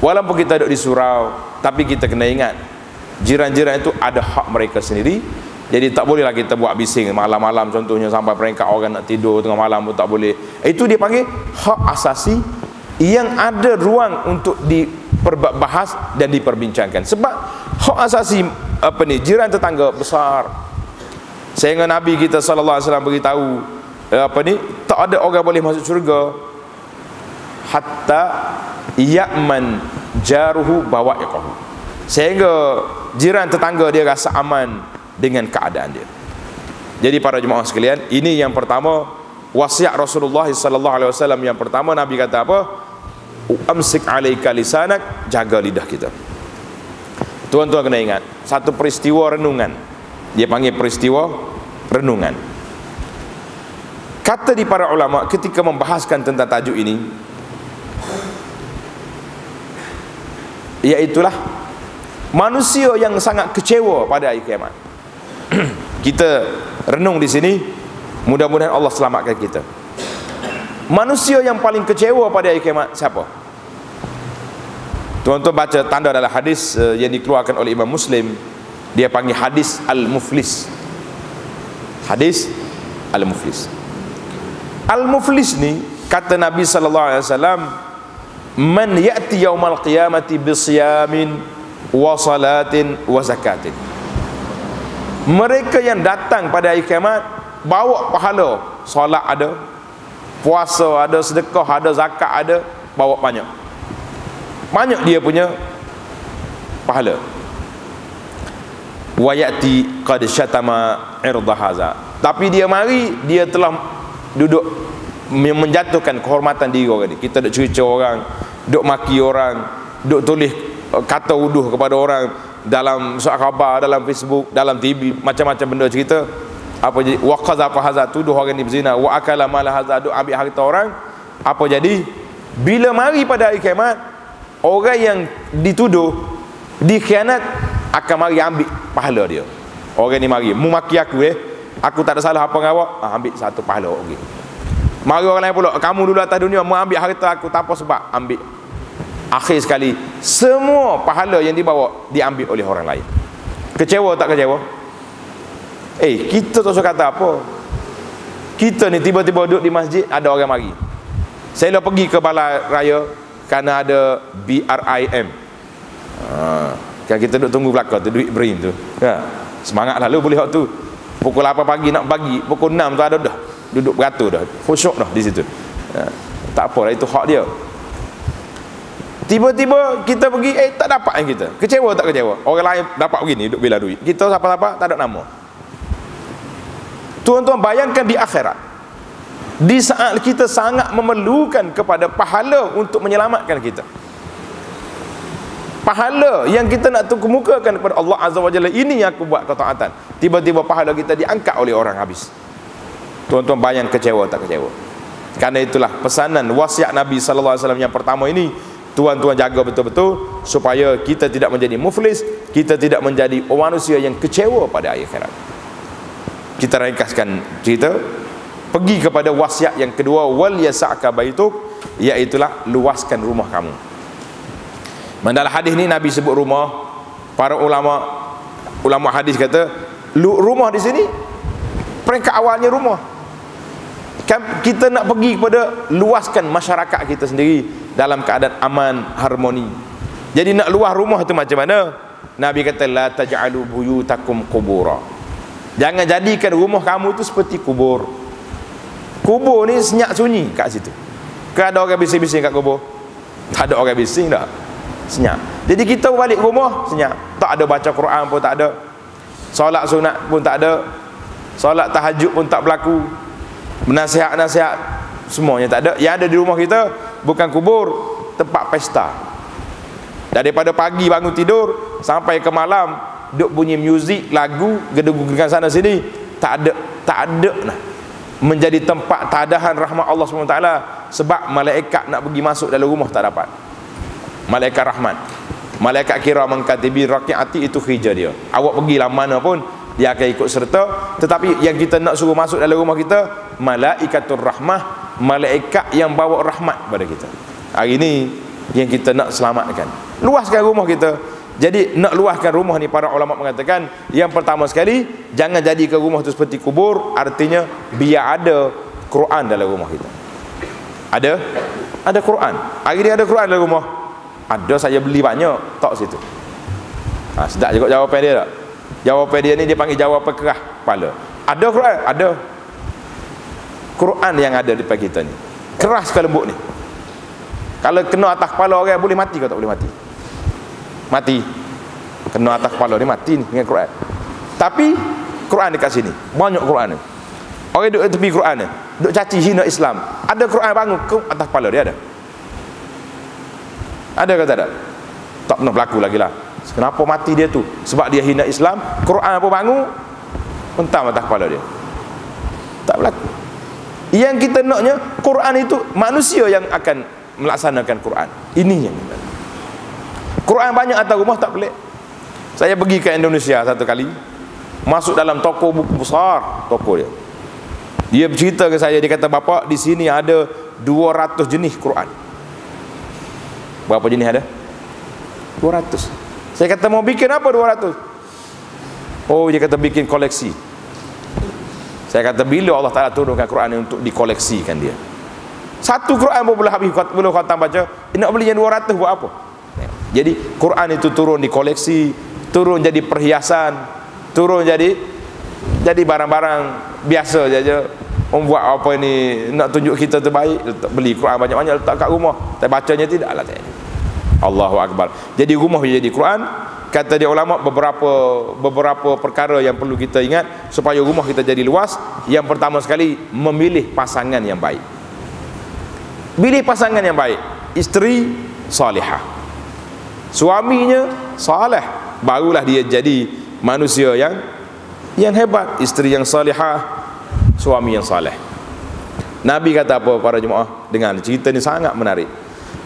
walaupun kita duduk di surau, tapi kita kena ingat jiran-jiran itu ada hak mereka sendiri. Jadi tak bolehlah kita buat bising malam-malam, contohnya sampai peringkat orang nak tidur tengah malam pun tak boleh. Itu dia panggil hak asasi yang ada ruang untuk diperbahas dan diperbincangkan. Sebab hak asasi jiran tetangga besar. Sehingga Nabi kita sallallahu alaihi wasallam beritahu tak ada orang boleh masuk syurga hatta ya'man jaruhu bawa'iqahu, sehingga jiran tetangga dia rasa aman dengan keadaan dia. Jadi para jemaah sekalian, ini yang pertama wasiat Rasulullah sallallahu alaihi wasallam. Yang pertama Nabi kata apa? Amsik alaika lisanak, jaga lidah kita. Tuan-tuan kena ingat satu peristiwa renungan, dia panggil peristiwa renungan. Kata di para ulama ketika membahaskan tentang tajuk ini, iaitulah manusia yang sangat kecewa pada hari kiamat. Kita renung di sini, mudah-mudahan Allah selamatkan kita. Manusia yang paling kecewa pada hari kiamat siapa? Tuan-tuan baca tanda dalam hadis yang dikeluarkan oleh Imam Muslim, dia panggil hadis Al-Muflis. Hadis Al-Muflis. Al-Muflis ni kata Nabi sallallahu alaihi wasallam, man ya'ti yaumal qiyamati bisiyamin wa salatin wa zakatin. Mereka yang datang pada hari kiamat bawa pahala, solat ada, puasa ada, sedekah ada, zakat ada, bawa banyak dia punya pahala. Wa ya'ti qad syatama irda haza, tapi dia mari dia telah duduk menjatuhkan kehormatan diri orang ni. Kita duk cerca orang, duk maki orang, duk tulis kata uduh kepada orang dalam surat khabar, dalam Facebook, dalam TV, macam-macam benda cerita. Apa jadi? Wa qazafa haza, tuduh orang ni berzina. Wa akala mal haza, duk ambil harta orang. Apa jadi? Bila mari pada hari kiamat, orang yang dituduh dikhianat akan mari ambil pahala dia. Orang ni mari memaki aku, aku tak ada salah apa dengan awak, ambil satu pahala. Okay. Mari orang lain pula, kamu dulu atas dunia mau ambil harta aku tanpa sebab, ambil. Akhir sekali semua pahala yang dibawa diambil oleh orang lain. Kecewa tak kecewa? Kita tak usah kata apa. Kita ni tiba-tiba duduk di masjid, ada orang mari. Saya lah pergi ke balai raya kerana ada BRIM. Kan kita duduk tunggu belakang tu, duit BRIM tu. Semangat lalu boleh waktu tu. Pukul 8 pagi nak bagi, pukul 6 tu ada dah. Duduk beratur dah, khusyuk dah di situ. Tak apa lah, itu hak dia. Tiba-tiba kita pergi, tak dapat yang kita. Kecewa tak kecewa? Orang lain dapat begini, duduk bela duit. Kita siapa-siapa tak ada nama. Tuan-tuan bayangkan di akhirat, di saat kita sangat memerlukan kepada pahala untuk menyelamatkan kita, pahala yang kita nak kemukakan kepada Allah Azza wa Jalla, ini yang aku buat ketaatan. Tiba-tiba pahala kita diangkat oleh orang habis. Tuan-tuan bayang kecewa tak kecewa? Karena itulah pesanan wasiat Nabi sallallahu alaihi wasallam yang pertama ini, tuan-tuan jaga betul-betul supaya kita tidak menjadi muflis, kita tidak menjadi manusia yang kecewa pada hari akhirat. Kita ringkaskan cerita, pergi kepada wasiat yang kedua, wal yasa'ka baituk, iaitulah luaskan rumah kamu. Dalam hadis ni Nabi sebut rumah. Para ulama hadis kata rumah di sini peringkat awalnya rumah. Kan kita nak pergi kepada luaskan masyarakat kita sendiri dalam keadaan aman, harmoni. Jadi nak luas rumah tu macam mana? Nabi kata la taj'alu buyutakum qubura. Jangan jadikan rumah kamu tu seperti kubur. Kubur ni senyap sunyi kat situ. Ke ada orang bising-bising kat kubur? Tak ada orang bising dah. Senyap. Jadi kita balik rumah senyap. Tak ada baca Quran pun tak ada. Solat sunat pun tak ada. Solat tahajud pun tak berlaku. Nasihat-nasihat semuanya tak ada. Yang ada di rumah kita bukan kubur, tempat pesta. Daripada pagi bangun tidur sampai ke malam duk bunyi muzik, lagu, gedung-gedung sana sini, tak ada lah. Menjadi tempat tadahan rahmat Allah SWT. Sebab malaikat nak pergi masuk dalam rumah tak dapat. Malaikat rahmat, malaikat kiraman katibin raqiati, itu kerja dia. Awak pergilah mana pun dia akan ikut serta. Tetapi yang kita nak suruh masuk dalam rumah kita, malaikatur rahmah, malaikat yang bawa rahmat kepada kita. Hari ini yang kita nak selamatkan, luaskan rumah kita. Jadi nak luaskan rumah ni, para ulama mengatakan yang pertama sekali, jangan jadikan rumah tu seperti kubur. Artinya biar ada Quran dalam rumah kita. Ada Quran. Hari ni ada Quran dalam rumah? Ada, saya beli banyak tok situ. Sedap juga jawapan dia tak? Jawapan dia ni dia panggil jawapan kerah kepala. Ada Quran? Ada. Quran yang ada di depan kita ni keras ke lembut ni. Kalau kena atas kepala orang boleh mati ke tak boleh mati? Mati. Kena atas kepala ni mati ni dengan Quran. Tapi Quran dekat sini banyak Quran ni. Orang duduk tepi Quran ni, duduk caci hina Islam. Ada Quran bangun ke atas kepala dia ada? Ada ke tak ada? Tak pernah berlaku lagi lah. Kenapa mati dia tu? Sebab dia hina Islam. Quran apa bangun hentam atas kepala dia. Tak berlaku. Yang kita naknya Quran itu manusia yang akan melaksanakan Quran. Ini yang Quran banyak atas rumah tak pelik. Saya pergi ke Indonesia satu kali, masuk dalam toko buku besar, toko dia. Dia bercerita ke saya, dia kata, "Bapa, di sini ada 200 jenis Quran." Berapa jenis ada? 200. Saya kata, "Mau bikin apa 200?" Oh, dia kata bikin koleksi. Saya kata, bila Allah Ta'ala turunkan Quran ini untuk dikoleksikan dia? Satu Quran pun boleh habis, boleh khatam baca. Nak beli yang 200 buat apa? Jadi Quran itu turun dikoleksi, turun jadi perhiasan, turun jadi barang-barang biasa saja. Membuat apa ni, nak tunjuk kita terbaik, beli Quran banyak-banyak letak kat rumah. Tapi bacanya tidaklah. Allahu Akbar. Jadi rumah jadi Quran. Kata dia ulama, beberapa perkara yang perlu kita ingat supaya rumah kita jadi luas. Yang pertama sekali, memilih pasangan yang baik. Pilih pasangan yang baik. Isteri salihah, suaminya saleh, barulah dia jadi manusia yang hebat. Isteri yang salihah, suami yang saleh. Nabi kata apa para jemaah? Dengan cerita ni sangat menarik.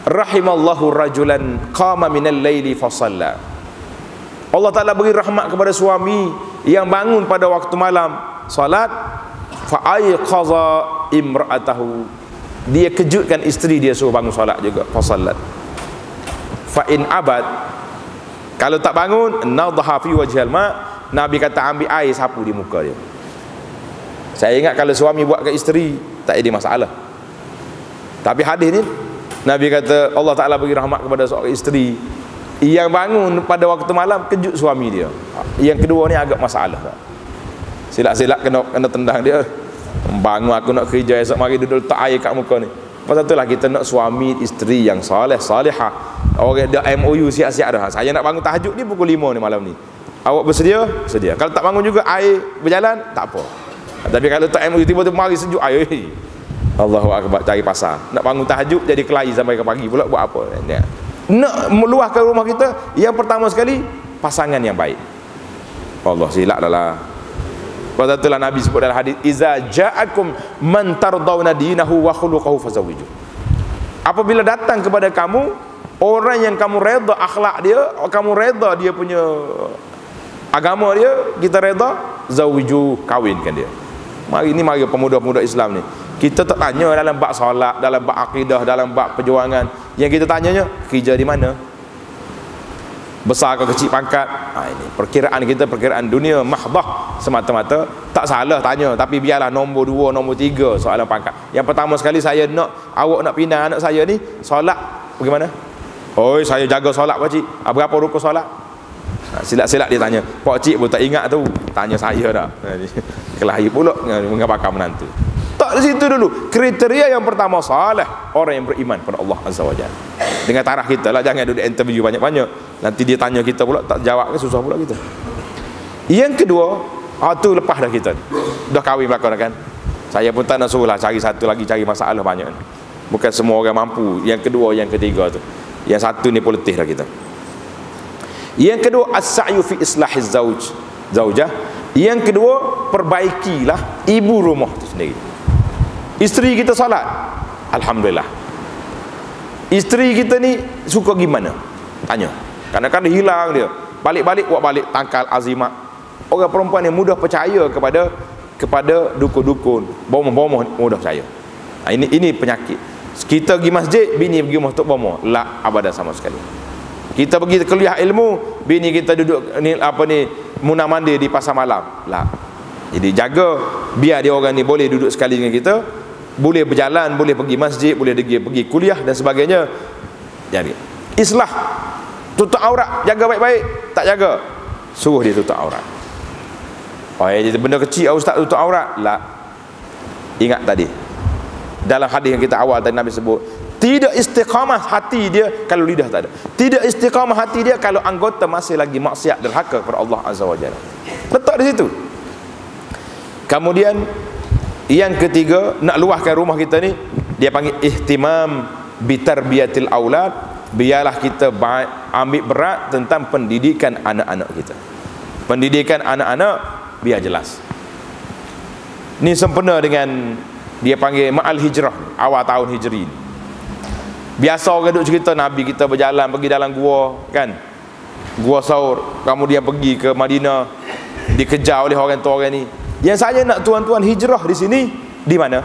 Rahimallahu rajulan qama minal laili fa shalla. Allah Ta'ala beri rahmat kepada suami yang bangun pada waktu malam salat, fa ayqaza imra'atahu, dia kejutkan isteri dia suruh bangun salat juga, fa salat. Fa in abad, kalau tak bangun, nadha fi wajhil ma, Nabi kata ambil air sapu di muka dia. Saya ingat kalau suami buat ke isteri tak ada masalah. Tapi hadis ni Nabi kata Allah Ta'ala bagi rahmat kepada seorang isteri yang bangun pada waktu malam kejut suami dia. Yang kedua ni agak masalah. Silap-silap kena tendang dia. Bangun aku nak kerja esok mari duduk letak air kat muka ni. Pasal itulah kita nak suami isteri yang saleh, salihah. Orang dia MOU siap-siap dah. Saya nak bangun tahajud ni pukul 5 ni malam ni. Awak bersedia? Sedia. Kalau tak bangun juga air berjalan, tak apa. Tapi kalau tak MOU tiba-tiba mari sejuk air. Allahu Akbar, cari pasar. Nak bangun tahajud jadi kelahi sampai ke pagi pula buat apa? Nak meluahkan rumah kita, yang pertama sekali pasangan yang baik. Allah silap dah. Pasal itulah Nabi sebut dalam hadis, iza ja'akum man tardawna dinahu wa khuluquhu fazawwiju. Apabila datang kepada kamu orang yang kamu redha akhlak dia, kamu redha dia punya agama dia, kita redha, zawwiju, kawinkan dia. Mari pemuda-pemuda Islam ni, kita tak tanya dalam bab solat, dalam bab akidah, dalam bab perjuangan. Yang kita tanyanya, kerja di mana? Besar ke kecil pangkat? Ini perkiraan kita, perkiraan dunia mahdah semata-mata. Tak salah tanya, tapi biarlah nombor 2, nombor 3 soalan pangkat. Yang pertama sekali, saya nak, awak nak pindah anak saya ni solat bagaimana? Oh, saya jaga solat pak cik. Berapa rukun solat? Silap-silap dia tanya. Pak cik pun tak ingat tu, tanya saya dah. Kelahi pula mengapa menantu. Tak di situ dulu. Kriteria yang pertama saleh, orang yang beriman pada Allah Azza wa Jalla. Dengan taraf kita lah, jangan duduk interview banyak-banyak. Nanti dia tanya kita pula tak jawab ke susah pula kita. Yang kedua, tu lepas dah kita. Dah kahwin belakang kan. Saya pun tak nak suruh lah cari satu lagi, cari masalah banyak. Bukan semua orang mampu. Yang kedua, yang ketiga tu. Yang satu ni politik dah kita. Yang kedua, as-sa'yu fi islahiz zaujah. Yang kedua, perbaikilah ibu rumah tu sendiri. Isteri kita salat, alhamdulillah. Isteri kita ni suka gimana? Tanya. Kadang-kadang hilang dia. Balik-balik buat balik tangkal azimat. Orang perempuan yang mudah percaya kepada dukun-dukun, bomoh-bomoh mudah percaya. Ini penyakit. Kita pergi masjid, bini pergi masjid bomoh, la abadan sama sekali. Kita pergi kuliah ilmu, bini kita duduk munah mandi di pasar malam, la. Jadi jaga biar dia orang ni boleh duduk sekali dengan kita, boleh berjalan, boleh pergi masjid, boleh pergi kuliah dan sebagainya. Jadi islah, tutup aurat, jaga baik-baik. Tak jaga, suruh dia tutup aurat. Oh, jadi benda kecil ustaz tutup aurat lah. Ingat tadi dalam hadis yang kita awal tadi Nabi sebut, tidak istiqamah hati dia kalau lidah tak ada. Tidak istiqamah hati dia kalau anggota masih lagi maksiat derhaka kepada Allah Azza wa Jalla. Letak di situ. Kemudian yang ketiga, nak luahkan rumah kita ni, dia panggil ihtimam bitarbiyatil aulad. Biarlah kita ambil berat tentang pendidikan anak-anak kita. Pendidikan anak-anak biar jelas. Ni sempena dengan dia panggil ma'al hijrah, awal tahun Hijri. Biasa orang duk cerita Nabi kita berjalan pergi dalam gua kan, Gua Saur, kemudian pergi ke Madinah, dikejar oleh orang tua orang ni. Yang saya nak tuan-tuan hijrah di sini di mana?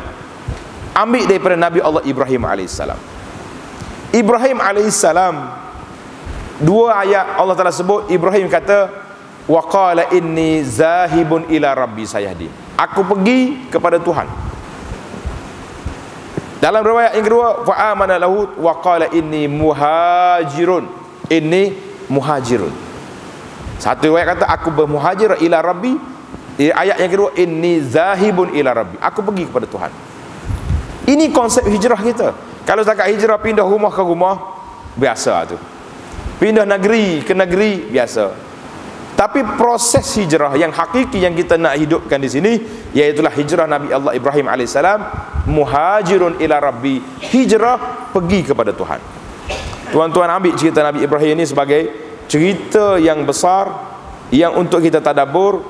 Ambil daripada Nabi Allah Ibrahim alaihissalam. Ibrahim alaihissalam, dua ayat Allah Taala sebut. Ibrahim kata, wa qala inni zahibun ila rabbi sayahdin. Aku pergi kepada Tuhan. Dalam riwayat yang kedua, fa amana lahu wa qala inni muhajirun. Inni muhajirun. Satu riwayat kata aku bermuhajir ila rabbi. Ayat yang kedua, inni zahibun ila rabbi. Aku pergi kepada Tuhan. Ini konsep hijrah kita. Kalau setakat hijrah pindah rumah ke rumah, biasa tu. Pindah negeri ke negeri, biasa. Tapi proses hijrah yang hakiki yang kita nak hidupkan di sini, iaitulah hijrah Nabi Allah Ibrahim alaihissalam, muhajirun ila rabbi, hijrah pergi kepada Tuhan. Tuan-tuan ambil cerita Nabi Ibrahim ini sebagai cerita yang besar, yang untuk kita tadabbur,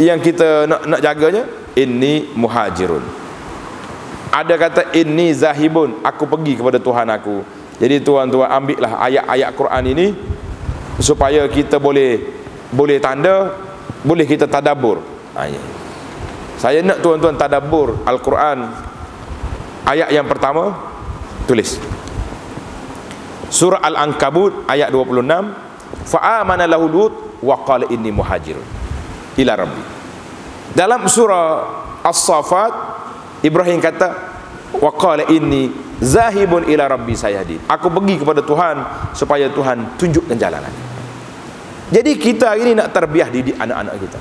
yang kita nak jaganya. Inni muhajirun. Ada kata inni zahibun, aku pergi kepada Tuhan aku. Jadi tuan-tuan ambillah ayat-ayat Quran ini supaya kita boleh tanda, boleh kita tadabbur. Saya nak tuan-tuan tadabbur Al-Quran. Ayat yang pertama, tulis surah Al-Ankabut ayat 26, fa'amana lahu Lut wa qala inni muhajirun ila rabbi. Dalam surah As-Saffat, Ibrahim kata wa qala inni zahibun ila rabbi sayahdin. Aku pergi kepada Tuhan supaya Tuhan tunjukkan jalanan. Jadi kita hari ini nak terbiah didik anak-anak kita.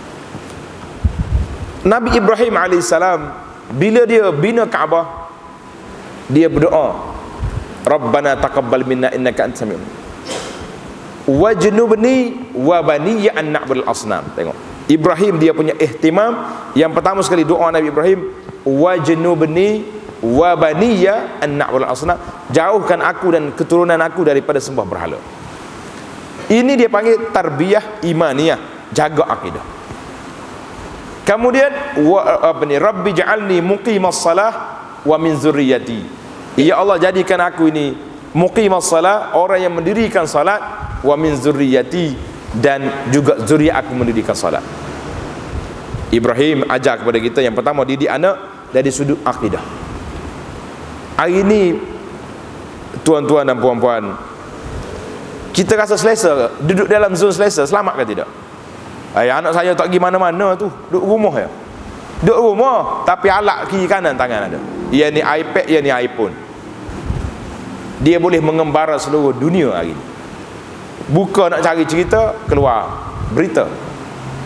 Nabi Ibrahim alaihissalam bila dia bina Kaabah, dia berdoa, Rabbana taqabbal minna innaka antas samiul wajnubni wa baniya an na'budal asnam. Tengok Ibrahim, dia punya ihtimam. Yang pertama sekali doa Nabi Ibrahim, wajnubni wa baniya an na'budal asnam, jauhkan aku dan keturunan aku daripada sembah berhala. Ini dia panggil tarbiyah imaniyah, jaga akidah. Kemudian Rabbi ja'alni muqimas salah wa min zurriyati. Ya Allah, jadikan aku ini muqimas salah, orang yang mendirikan salat, wa min zurriyati, dan juga zuriat aku mendirikan salat. Ibrahim ajar kepada kita yang pertama, didik anak dari sudut akidah. Hari ini tuan-tuan dan puan-puan, kita rasa selesa duduk dalam zon selesa, selamat ke tidak? Anak saya tak pergi mana-mana tu, duduk rumah ya. Duduk rumah tapi alat kiri kanan tangan ada. Ia ni iPad, ia ni iPhone. Dia boleh mengembara seluruh dunia hari ini. Buka nak cari cerita, keluar berita,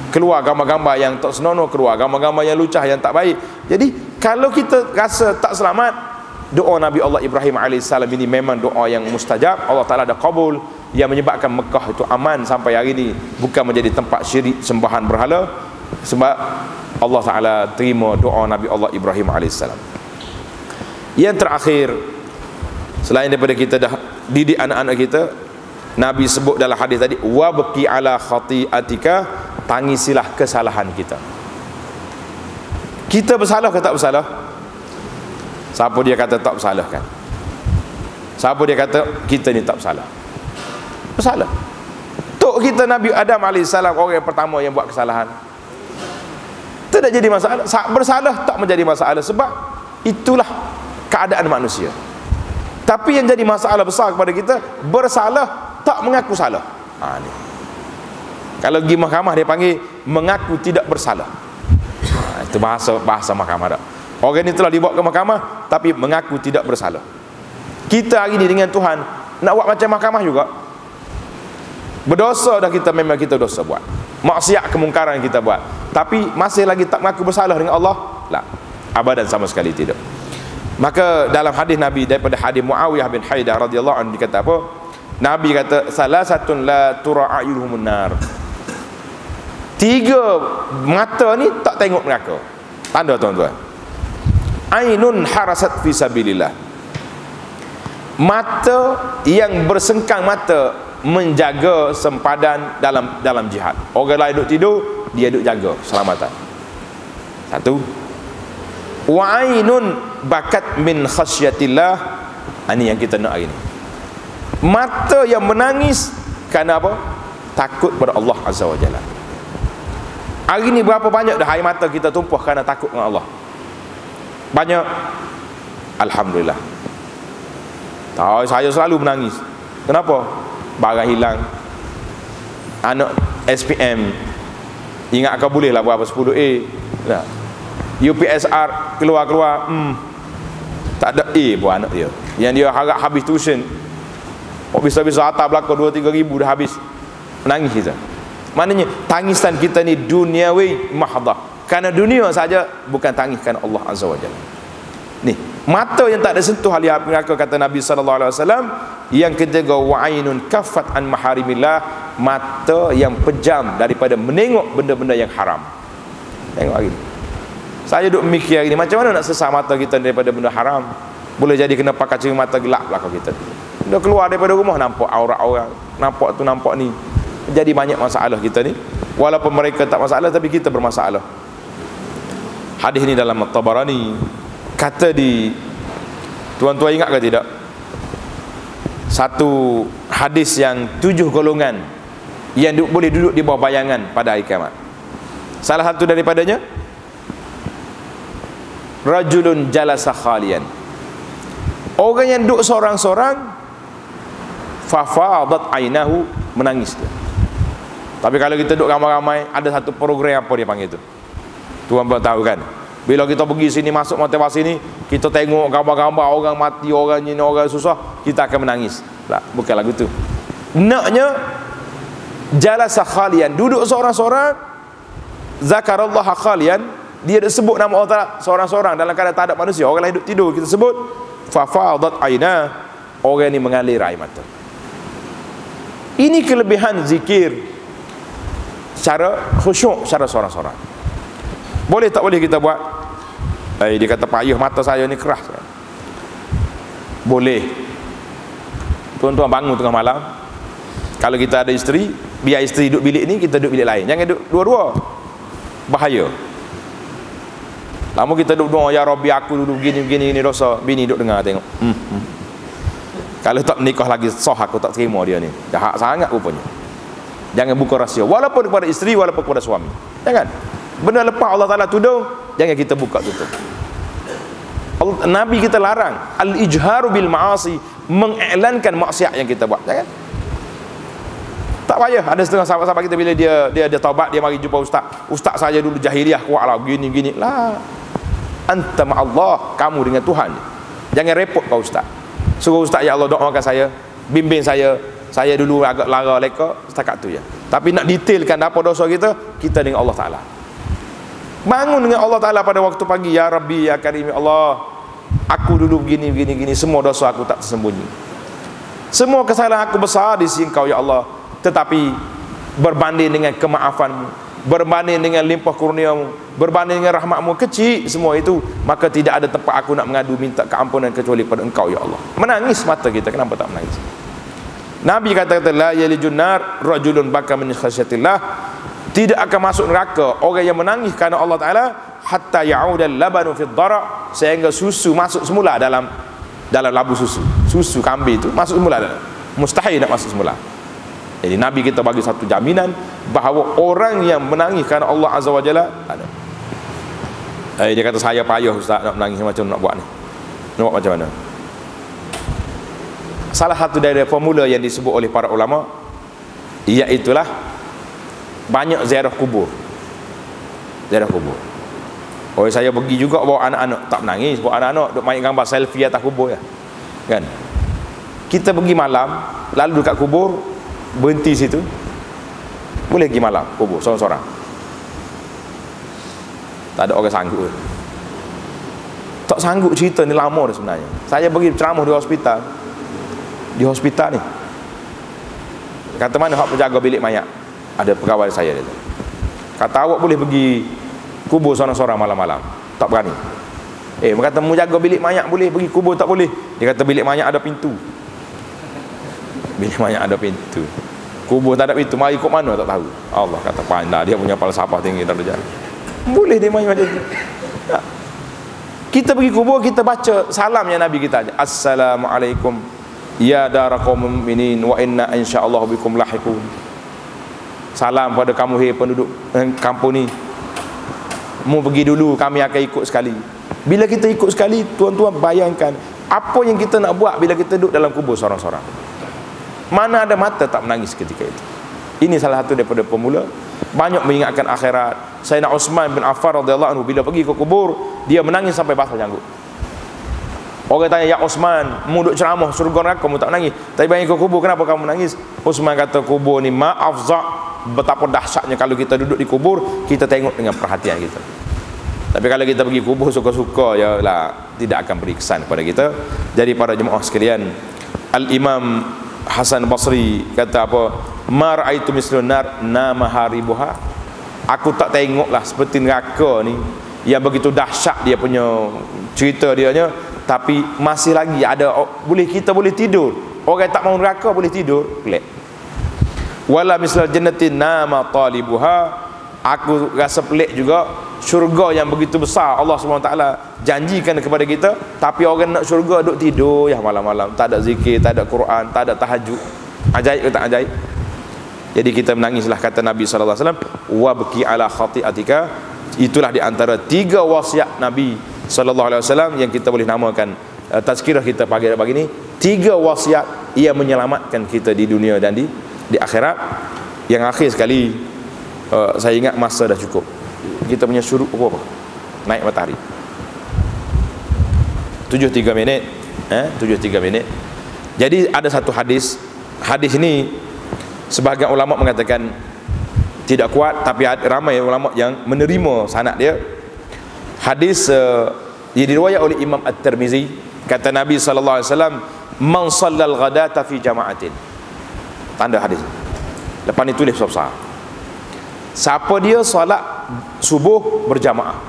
keluar gambar-gambar yang tak senonoh, keluar gambar-gambar yang lucah, yang tak baik. Jadi kalau kita rasa tak selamat, doa Nabi Allah Ibrahim alaihissalam ini memang doa yang mustajab. Allah Ta'ala ada kabul, yang menyebabkan Mekah itu aman sampai hari ini, bukan menjadi tempat syirik sembahan berhala, sebab Allah Ta'ala terima doa Nabi Allah Ibrahim alaihissalam. Yang terakhir, selain daripada kita dah didik anak-anak kita, Nabi sebut dalam hadis tadi, wabqi ala khati'atika, tangisilah kesalahan kita. Kita bersalah ke tak bersalah? Siapa dia kata tak bersalah kan? Siapa dia kata kita ni tak bersalah? Bersalah. Tok kita Nabi Adam alaihissalam, orang yang pertama yang buat kesalahan. Tidak jadi masalah. Bersalah tak menjadi masalah, sebab itulah keadaan manusia. Tapi yang jadi masalah besar kepada kita, bersalah tak mengaku salah. Ni. Kalau pergi mahkamah dia panggil mengaku tidak bersalah. Itu bahasa mahkamah dah. Orang ini telah dibawa ke mahkamah tapi mengaku tidak bersalah. Kita hari ini dengan Tuhan nak buat macam mahkamah juga. Berdosa dah kita, memang kita dosa buat. Maksiat, kemungkaran kita buat. Tapi masih lagi tak mengaku bersalah dengan Allah? La. Abadan, sama sekali tidak. Maka dalam hadis Nabi, daripada hadis Muawiyah bin Haidah radhiyallahu anhu, dikata apa? Nabi kata, salasatun la tura a'yunuhumun nar. 3 mata ni tak tengok neraka. Tanda tuan-tuan. Ainun harasat fi sabilillah. Mata yang bersengkang mata menjaga sempadan dalam jihad. Orang lain duduk tidur, dia duduk jaga selamatan. Satu. Wa ainun bakat min khasyatillah. Ini yang kita nak hari ni. Mata yang menangis kerana apa? Takut pada Allah Azza wa Jalla. Hari ni berapa banyak dah air mata kita tumpah kerana takut dengan Allah? Banyak. Alhamdulillah. Tahu, saya selalu menangis. Kenapa? Barang hilang, anak SPM, ingat kau boleh lah berapa 10A nah. UPSR keluar tak ada A pun anak dia, yang dia harap habis tuition, bisa-bisa atas belakang 2-3 ribu dah habis. Menangis kita. Maknanya tangisan kita ni duniawi mahdah, kerana dunia saja, bukan tangis kerana Allah Azza wa Jalla. Ni mata yang tak ada sentuh ahli neraka, kata Nabi SAW. Yang ketiga, wa ainun kaffat an maharimillah. Mata yang pejam daripada menengok benda-benda yang haram. Tengok hari ni, saya duduk mikir hari ni, macam mana nak sesat mata kita daripada benda haram. Boleh jadi kena pakai cermin mata gelap belakang kita. Dia keluar daripada rumah, nampak aurat orang, nampak tu nampak ni. Jadi banyak masalah kita ni. Walaupun mereka tak masalah, tapi kita bermasalah. Hadis ni dalam At-Tabarani. Kata di, tuan-tuan ingat ke tidak, satu hadis yang 7 golongan yang boleh duduk di bawah bayangan pada hari kiamat. Salah satu daripadanya, rajulun jalasa khalian. Orang yang duduk seorang-seorang, fafadat ainahu, menangis dia. Tapi kalau kita duduk ramai-ramai, ada satu program apa dia panggil tu, tuan-tuan tahu kan? Bila kita pergi sini, masuk motivasi ni, kita tengok gambar-gambar orang mati, orang ni, orang susah, kita akan menangis. Tak, bukan lagu tu. Naknya jalasa khalian, duduk seorang-seorang, zakarallah khalian, dia sebut nama Allah Ta'ala seorang-seorang dalam keadaan tak ada manusia. Orang lain duduk tidur, kita sebut fafadat aina, orang ni mengalir air mata. Ini kelebihan zikir secara khusyuk, secara seorang-seorang. Boleh tak boleh kita buat? Dia kata, payah mata saya ni keras. Boleh. Tuan-tuan bangun tengah malam, kalau kita ada isteri, biar isteri duduk bilik ni, kita duduk bilik lain. Jangan duduk dua-dua, bahaya. Lama kita duduk doa, ya Rabbi aku duduk begini dosa. Bini duduk dengar, tengok. Kalau tak menikah lagi, sah aku tak terima dia ni. Jahat sangat rupanya. Jangan buka rahsia, walaupun kepada isteri, walaupun kepada suami. Jangan. Benda lepas Allah Ta'ala tudung, jangan kita buka tutup. Nabi kita larang al-ijharu bil ma'asi, mengiklankan maksiat yang kita buat. Jangan. Tak payah. Ada setengah sahabat-sahabat kita, bila dia taubat, dia mari jumpa ustaz. Ustaz saya dulu jahiliah kuatlah begini lah. Anta ma'allah, kamu dengan Tuhan. Jangan repot kau ustaz. Suruh ustaz, ya Allah doakan saya, bimbing saya dulu agak lara leka, setakat tu ya. Tapi nak detailkan apa dosa kita dengan Allah Ta'ala. Bangun dengan Allah Ta'ala pada waktu pagi, ya Rabbi ya Karim, ya Allah, aku dulu begini, semua dosa aku tak tersembunyi, semua kesalahan aku besar di sisi Engkau ya Allah, tetapi berbanding dengan kemaafanmu, berbanding dengan limpah kurniamu, berbanding dengan rahmatmu, kecil semua itu, maka tidak ada tempat aku nak mengadu minta keampunan kecuali pada Engkau ya Allah. Menangis mata kita, kenapa tak menangis? Nabi kata la yalijun nar rajulun baka min khasyatillah, tidak akan masuk neraka orang yang menangis kerana Allah Ta'ala, hatta ya'udal labanu fid dara, sehingga susu masuk semula dalam labu susu kambing itu masuk semula dalam. Mustahil nak masuk semula. Jadi Nabi kita bagi satu jaminan bahawa orang yang menangis kerana Allah Azza wa Jalla ada. Dia kata, saya payah ustaz nak menangis, macam nak buat ni, nak buat macam mana? Salah satu dari formula yang disebut oleh para ulama, iaitulah banyak ziarah kubur. Saya pergi juga bawa anak-anak, tak menangis, bawa anak-anak duk main gambar selfie atas kubur ya. Kan? Kita pergi malam, lalu dekat kubur, berhenti situ, boleh pergi malam kubur seorang-seorang. Tak ada orang sanggup. Tak sanggup cerita ni, lama dah sebenarnya. Saya pergi ceramah di hospital. Di hospital ni, kata mana hak penjaga bilik mayat? Ada pegawai saya dia. Kata awak boleh pergi kubur seorang-seorang malam-malam? Tak berani. Kata mu jaga bilik mayat boleh, pergi kubur tak boleh. Dia kata bilik mayat ada pintu. Bilik mayat ada pintu, kubur tak ada pintu, mari ikut mana tak tahu. Allah kata pandai, dia punya falsafah tinggi darjah. Boleh dia main macam tu. Kita pergi kubur, kita baca salamnya Nabi kita aja. Assalamualaikum ya dara qaumul mu'minin wa inna insyaallah bikum lahiqun. Salam pada kamu hai penduduk kampung ni. Mu pergi dulu, kami akan ikut sekali. Bila kita ikut sekali, tuan-tuan bayangkan apa yang kita nak buat bila kita duduk dalam kubur seorang-seorang. Mana ada mata tak menangis ketika itu. Ini salah satu daripada pemula banyak mengingatkan akhirat. Sayyidina Uthman bin Affan radhiyallahu anhu bila pergi ke kubur, dia menangis sampai basah janggut. Orang tanya, ya Uthman, mu duk ceramah surga neraka kamu tak menangis, tapi bagi ke kubur kenapa kamu menangis? Uthman kata, kubur ni ma'afza', betapa dahsyatnya kalau kita duduk di kubur, kita tengok dengan perhatian kita. Tapi kalau kita pergi kubur suka-suka, ya lah, tidak akan beri kesan kepada kita. Jadi para jemaah sekalian, Al-Imam Hasan Basri kata apa? Ma ra'aitu mislun nar nama haribuha. Aku tak tengoklah seperti neraka ni yang begitu dahsyat dia punya cerita dianya, tapi masih lagi ada kita boleh tidur. Orang tak mau neraka boleh tidur, pelik. Wala misal jannatin nama talibuha. Aku rasa pelik juga syurga yang begitu besar Allah SWT janjikan kepada kita, tapi orang nak syurga duduk tidur ya malam-malam, tak ada zikir, tak ada Quran, tak ada tahajud. Ajaib ke tak ajaib? Jadi kita menangislah, kata Nabi SAW, wabki ala khati'atika. Itulah di antara 3 wasiat Nabi SAW yang kita boleh namakan tazkirah kita pagi ini. 3 wasiat ia menyelamatkan kita di dunia dan di akhirat. Yang akhir sekali, saya ingat masa dah cukup. Kita punya syuruk apa? Naik matahari 7.3 minit 7.3 minit. Jadi ada satu hadis ini sebahagian ulama mengatakan tidak kuat, tapi ramai ulama yang menerima sanad dia. Hadis diriwayat oleh Imam At-Tirmizi, kata Nabi sallallahu alaihi wasallam, man shallal ghadata fi jama'atin. Tanda hadis. Lepas ni tulis besar-besar. Siapa dia solat subuh berjamaah.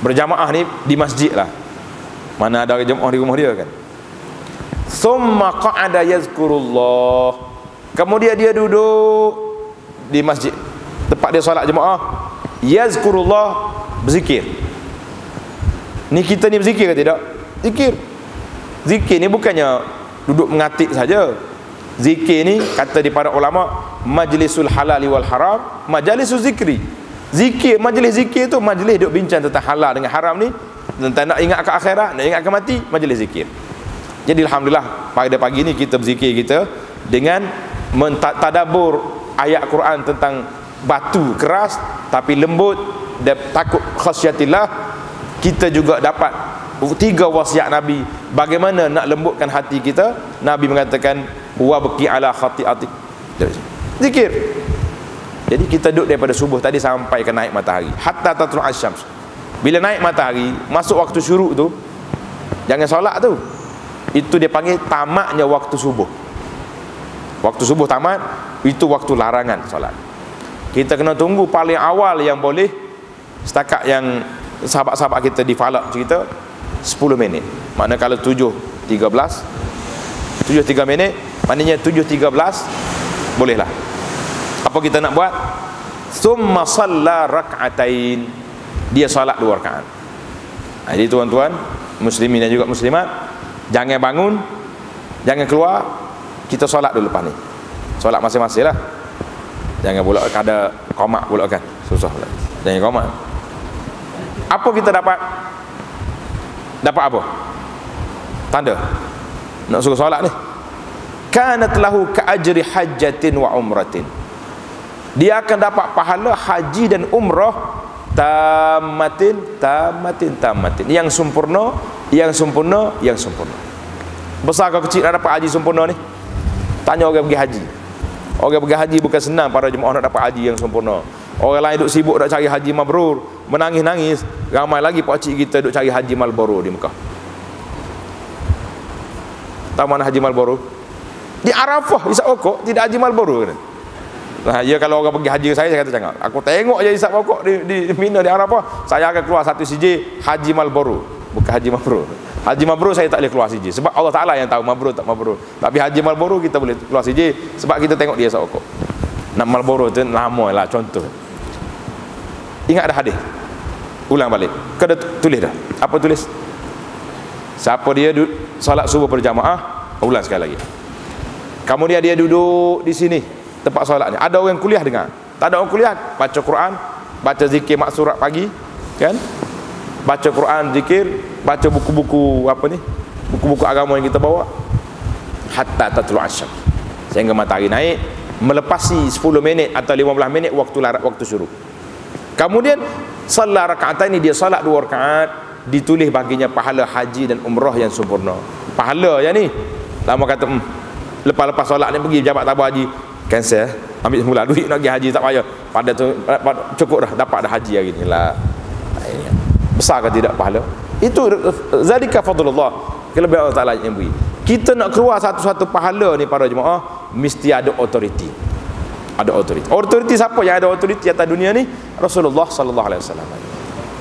Berjamaah ni di masjid lah. Mana ada jemaah di rumah dia kan. Thumma qa'ada yazkurullah. Kemudian dia duduk di masjid tempat dia solat jemaah, yazkurullah, berzikir. Ni kita ni berzikir ke tidak? Zikir. Zikir ni bukannya duduk mengatik saja. Zikir ni kata di para ulama, majlisul halali wal haram, majlisul zikri. Zikir, majlis zikir tu majlis duk bincang tentang halal dengan haram ni, tentang nak ingat ke akhirat, nak ingat ke mati, majlis zikir. Jadi alhamdulillah pada pagi ni kita berzikir kita dengan mentadabur ayat Quran tentang batu keras tapi lembut dan takut khasyatillah. Kita juga dapat 3 wasiat Nabi bagaimana nak lembutkan hati kita. Nabi mengatakan wabki ala khati'atik, zikir. Jadi kita duduk daripada subuh tadi sampai ke naik matahari, hatta tatlu asyams. Bila naik matahari, masuk waktu syuruk tu, jangan solat tu. Itu dia panggil tamatnya waktu subuh. Waktu subuh tamat, itu waktu larangan solat. Kita kena tunggu paling awal yang boleh. Setakat yang sahabat-sahabat kita di Falak cerita 10 minit. Maknanya kalau 7.3 minit, maknanya 7.13 bolehlah. Apa kita nak buat? Summa shalla rak'atain. Dia solat 2 rakaat. Jadi tuan-tuan muslimin dan juga muslimat, jangan bangun, jangan keluar, kita solat dulu lepas ni. Solat masing-masing lah. Jangan pula ada qomak pula kan, susah pula. Jangan qomak. Apa kita dapat? Dapat apa? Tanda nak suruh solat ni. Kanat lahu ka ajri hajjatin wa umratin. Dia akan dapat pahala haji dan umrah tamatin. Yang sempurna. Besar ke kecil nak dapat haji sempurna ni? Tanya orang pergi haji. Orang pergi haji bukan senang para jemaah nak dapat haji yang sempurna. Orang lain duk sibuk nak cari haji mabrur, menangis-nangis. Ramai lagi pak cik kita duk cari haji Marlboro di Mekah. Tahu mana haji Marlboro? Di Arafah isap rokok, tidak haji Marlboro kan. Nah, ya kalau orang pergi haji saya kata jangan. Aku tengok je isap rokok di Mina di Arafah, saya akan keluar satu CJ haji Marlboro, bukan haji mabrur. Haji mabrur saya tak boleh keluar CJ sebab Allah Taala yang tahu mabrur tak mabrur. Tapi haji Marlboro kita boleh keluar CJ sebab kita tengok dia isap rokok. Nak Marlboro tu lama lah contoh. Ingat dah hadis? Ulang balik. Kau dah tulis dah? Apa tulis? Siapa dia solat subuh berjamaah? Ulang sekali lagi. Kemudian dia duduk di sini tempat solat ni. Ada orang kuliah dengar. Tak ada orang kuliah, baca Quran, baca zikir maksurat pagi, kan? Baca Quran, zikir, baca buku-buku apa ni? Buku-buku agama yang kita bawa. Hatta tatlu asyam. Sehingga matahari naik, melepasi 10 minit atau 15 minit waktu syuruk. Kemudian salat rakaat ini dia salat 2 rakaat, ditulis baginya pahala haji dan umrah yang sempurna. Pahala yang ni. Lama kata lepas-lepas solat ni pergi jabat tabah haji, cancel, ambil semula duit nak pergi haji tak payah. Pada tu cukup dah, dapat dah haji hari ni lah. Besar ke tidak pahala? Itu zalika fadlullah, kelebihan Allah Taala yang beri. Kita nak keluar satu-satu pahala ni para jemaah, mesti ada authority. Ada authority. Authority siapa yang ada authority atas dunia ni? Rasulullah sallallahu alaihi wasallam.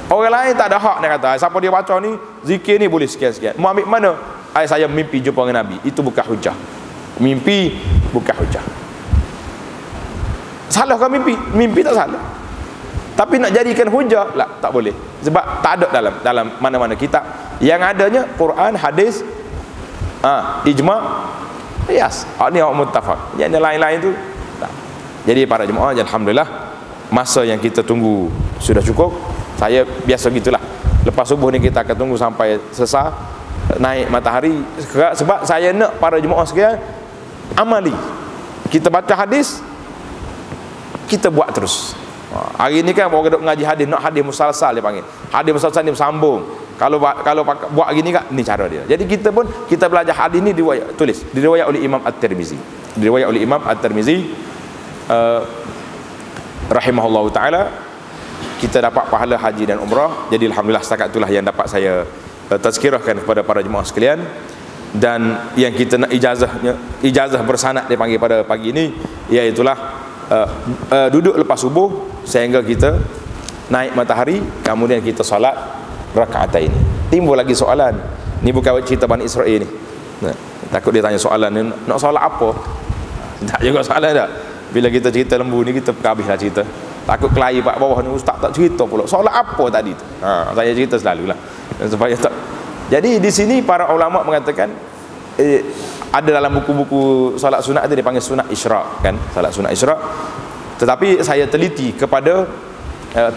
Orang lain tak ada hak nak kata siapa dia baca ni, zikir ni boleh sekian-sekian. Mau ambil mana? Saya mimpi jumpa dengan Nabi. Itu bukan hujah. Mimpi bukan hujah. Salah kan mimpi? Mimpi tak salah. Tapi nak jadikan hujah lah tak boleh. Sebab tak ada dalam mana-mana kitab. Yang adanya Quran, hadis, ijma', qiyas. Ni awak muttafaq. Yang lain-lain tu tak. Jadi para jemaah, alhamdulillah masa yang kita tunggu sudah cukup. Saya biasa gitulah. Lepas subuh ni kita akan tunggu sampai selesai naik matahari. Sebab saya nak para jemaah sekalian amali. Kita baca hadis, kita buat terus. Hari ni kan orang duk ngaji hadis, nak hadis musalsal dia panggil. Hadis musalsal ni bersambung. Kalau buat gini kan ni cara dia. Jadi kita pun kita belajar hadis ni diriwayat oleh Imam At-Tirmizi. Diriwayat oleh Imam At-Tirmizi rahimahullahu taala. Kita dapat pahala haji dan umrah. Jadi alhamdulillah setakat itulah yang dapat saya tazkirahkan kepada para jemaah sekalian. Dan yang kita nak ijazah bersanad dia panggil pada pagi ini, iaitulah duduk lepas subuh sehingga kita naik matahari, kemudian kita solat rakaat ini. Timbul lagi soalan, ni bukan cerita Bani Israel ni. Takut dia tanya soalan ni, nak solat apa? Tak juga soalan dah. Bila kita cerita lembu ni, kita habislah cerita. Takut kelahi pak bawah ni, ustaz tak cerita pula solat apa tadi tu. Saya cerita selalulah supaya tak. Jadi di sini para ulama mengatakan ada dalam buku-buku solat sunat itu dipanggil sunat isyraq kan, solat sunat isyraq. Tetapi saya teliti kepada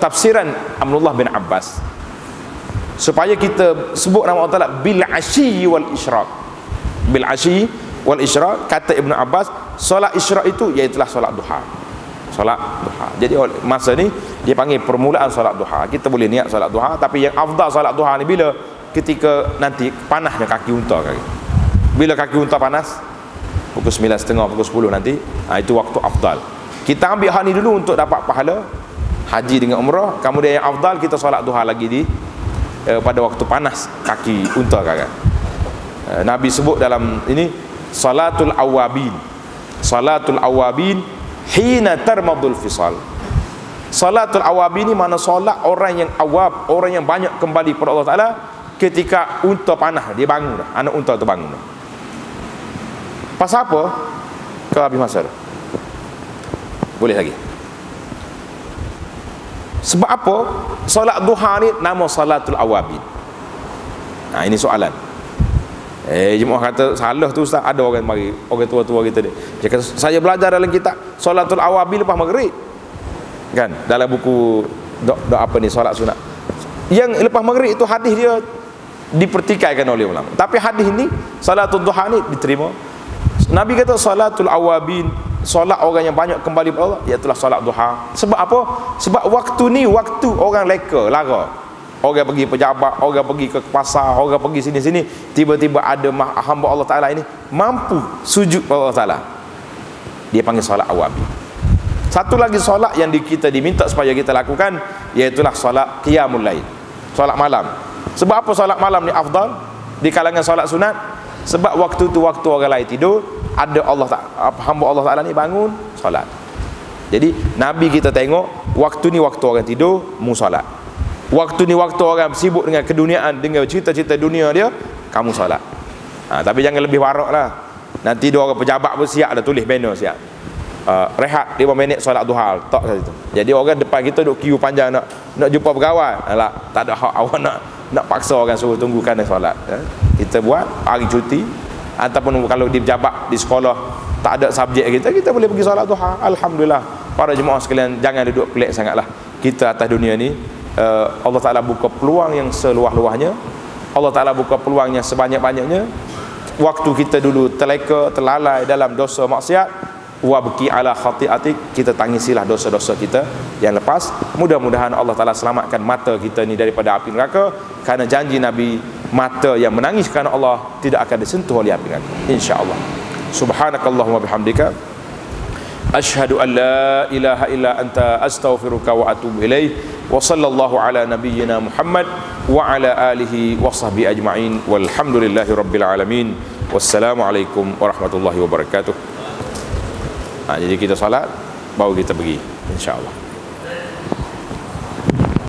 tafsiran Abdullah bin Abbas supaya kita sebut nama Allah Taala bil asyi wal isyraq. Bil asyi wal isyraq, kata Ibnu Abbas, solat isyraq itu iaitulah solat duha. Solat duha. Jadi masa ni dia panggil permulaan solat duha. Kita boleh niat solat duha, tapi yang afdal solat duha ni bila? Ketika nanti panasnya kaki unta kaki. Bila kaki unta panas pukul 9.30 pukul 10 nanti, itu waktu afdal. Kita ambil hal ni dulu untuk dapat pahala haji dengan umrah. Kemudian yang afdal kita solat duha lagi di pada waktu panas kaki unta kaki. Nabi sebut dalam ini salatul awabin. Salatul awabin hina tarmadul fisal. Salatul awabin ni mana solat orang yang awab, orang yang banyak kembali kepada Allah Taala ketika unta panah, dia bangun dah. Anak unta tu bangun dah. Pasal apa? Kau habis masa dah. Boleh lagi. Sebab apa? Solat duha ni nama salatul awabin. Ini soalan. Jemaah kata salah tu ustaz. Ada orang mari, orang tua-tua kita ni. Dia kata saya belajar dalam kitab salatul awabin lepas maghrib. Kan? Dalam buku apa ni solat sunat. Yang lepas maghrib itu hadis dia dipertikaikan oleh ulama. Tapi hadis ni salatul duha ni diterima. Nabi kata salatul awabin, solat orang yang banyak kembali kepada Allah, iaitulah solat duha. Sebab apa? Sebab waktu ni waktu orang leka, lara. Orang pergi pejabat, orang pergi ke pasar, orang pergi sini-sini, tiba-tiba ada hamba Allah Taala ini mampu sujud kepada Allah Taala. Dia panggil solat awabi. Satu lagi solat yang kita diminta supaya kita lakukan, iaitulah solat qiyamul lail, solat malam. Sebab apa solat malam ni afdal di kalangan solat sunat? Sebab waktu tu waktu orang lain tidur, ada hamba Allah Ta'ala ni bangun solat. Jadi Nabi kita tengok waktu ni waktu orang tidur, mu solat. Waktu ni waktu orang sibuk dengan keduniaan, dengan cerita-cerita dunia dia, kamu solat. Tapi jangan lebih warak lah. Nanti dia orang pejabat pun siap dah tulis banner siap. Rehat 5 minit solat duha, tak gitu. Jadi orang depan kita duk queue panjang nak jumpa pegawai. Alah, tak ada hak awak nak paksa orang suruh tunggu kerana solat. Kita buat hari cuti, ataupun kalau di pejabat di sekolah tak ada subjek kita boleh pergi solat duha. Alhamdulillah. Para jemaah sekalian, jangan duduk pelik sangatlah. Kita atas dunia ni, Allah Ta'ala buka peluang yang seluas-luasnya, Allah Ta'ala buka peluang yang sebanyak-banyaknya. Waktu kita dulu terleka, terlalai dalam dosa maksiat, wa baki ala khati'atik, kita tangisilah dosa-dosa kita yang lepas. Mudah-mudahan Allah Ta'ala selamatkan mata kita ni daripada api neraka, kerana janji Nabi, mata yang menangis kerana Allah tidak akan disentuh oleh api neraka, insya-Allah. Subhanakallahumma bihamdika, asyhadu an la ilaha illa anta, astaghfiruka wa atubu ilaih. Wa sallallahu ala nabiyyina Muhammad wa ala alihi wa sahbihi ajma'in, walhamdulillahi rabbil alamin. Wassalamualaikum warahmatullahi wabarakatuh. Jadi kita salat baru kita pergi, insya-Allah.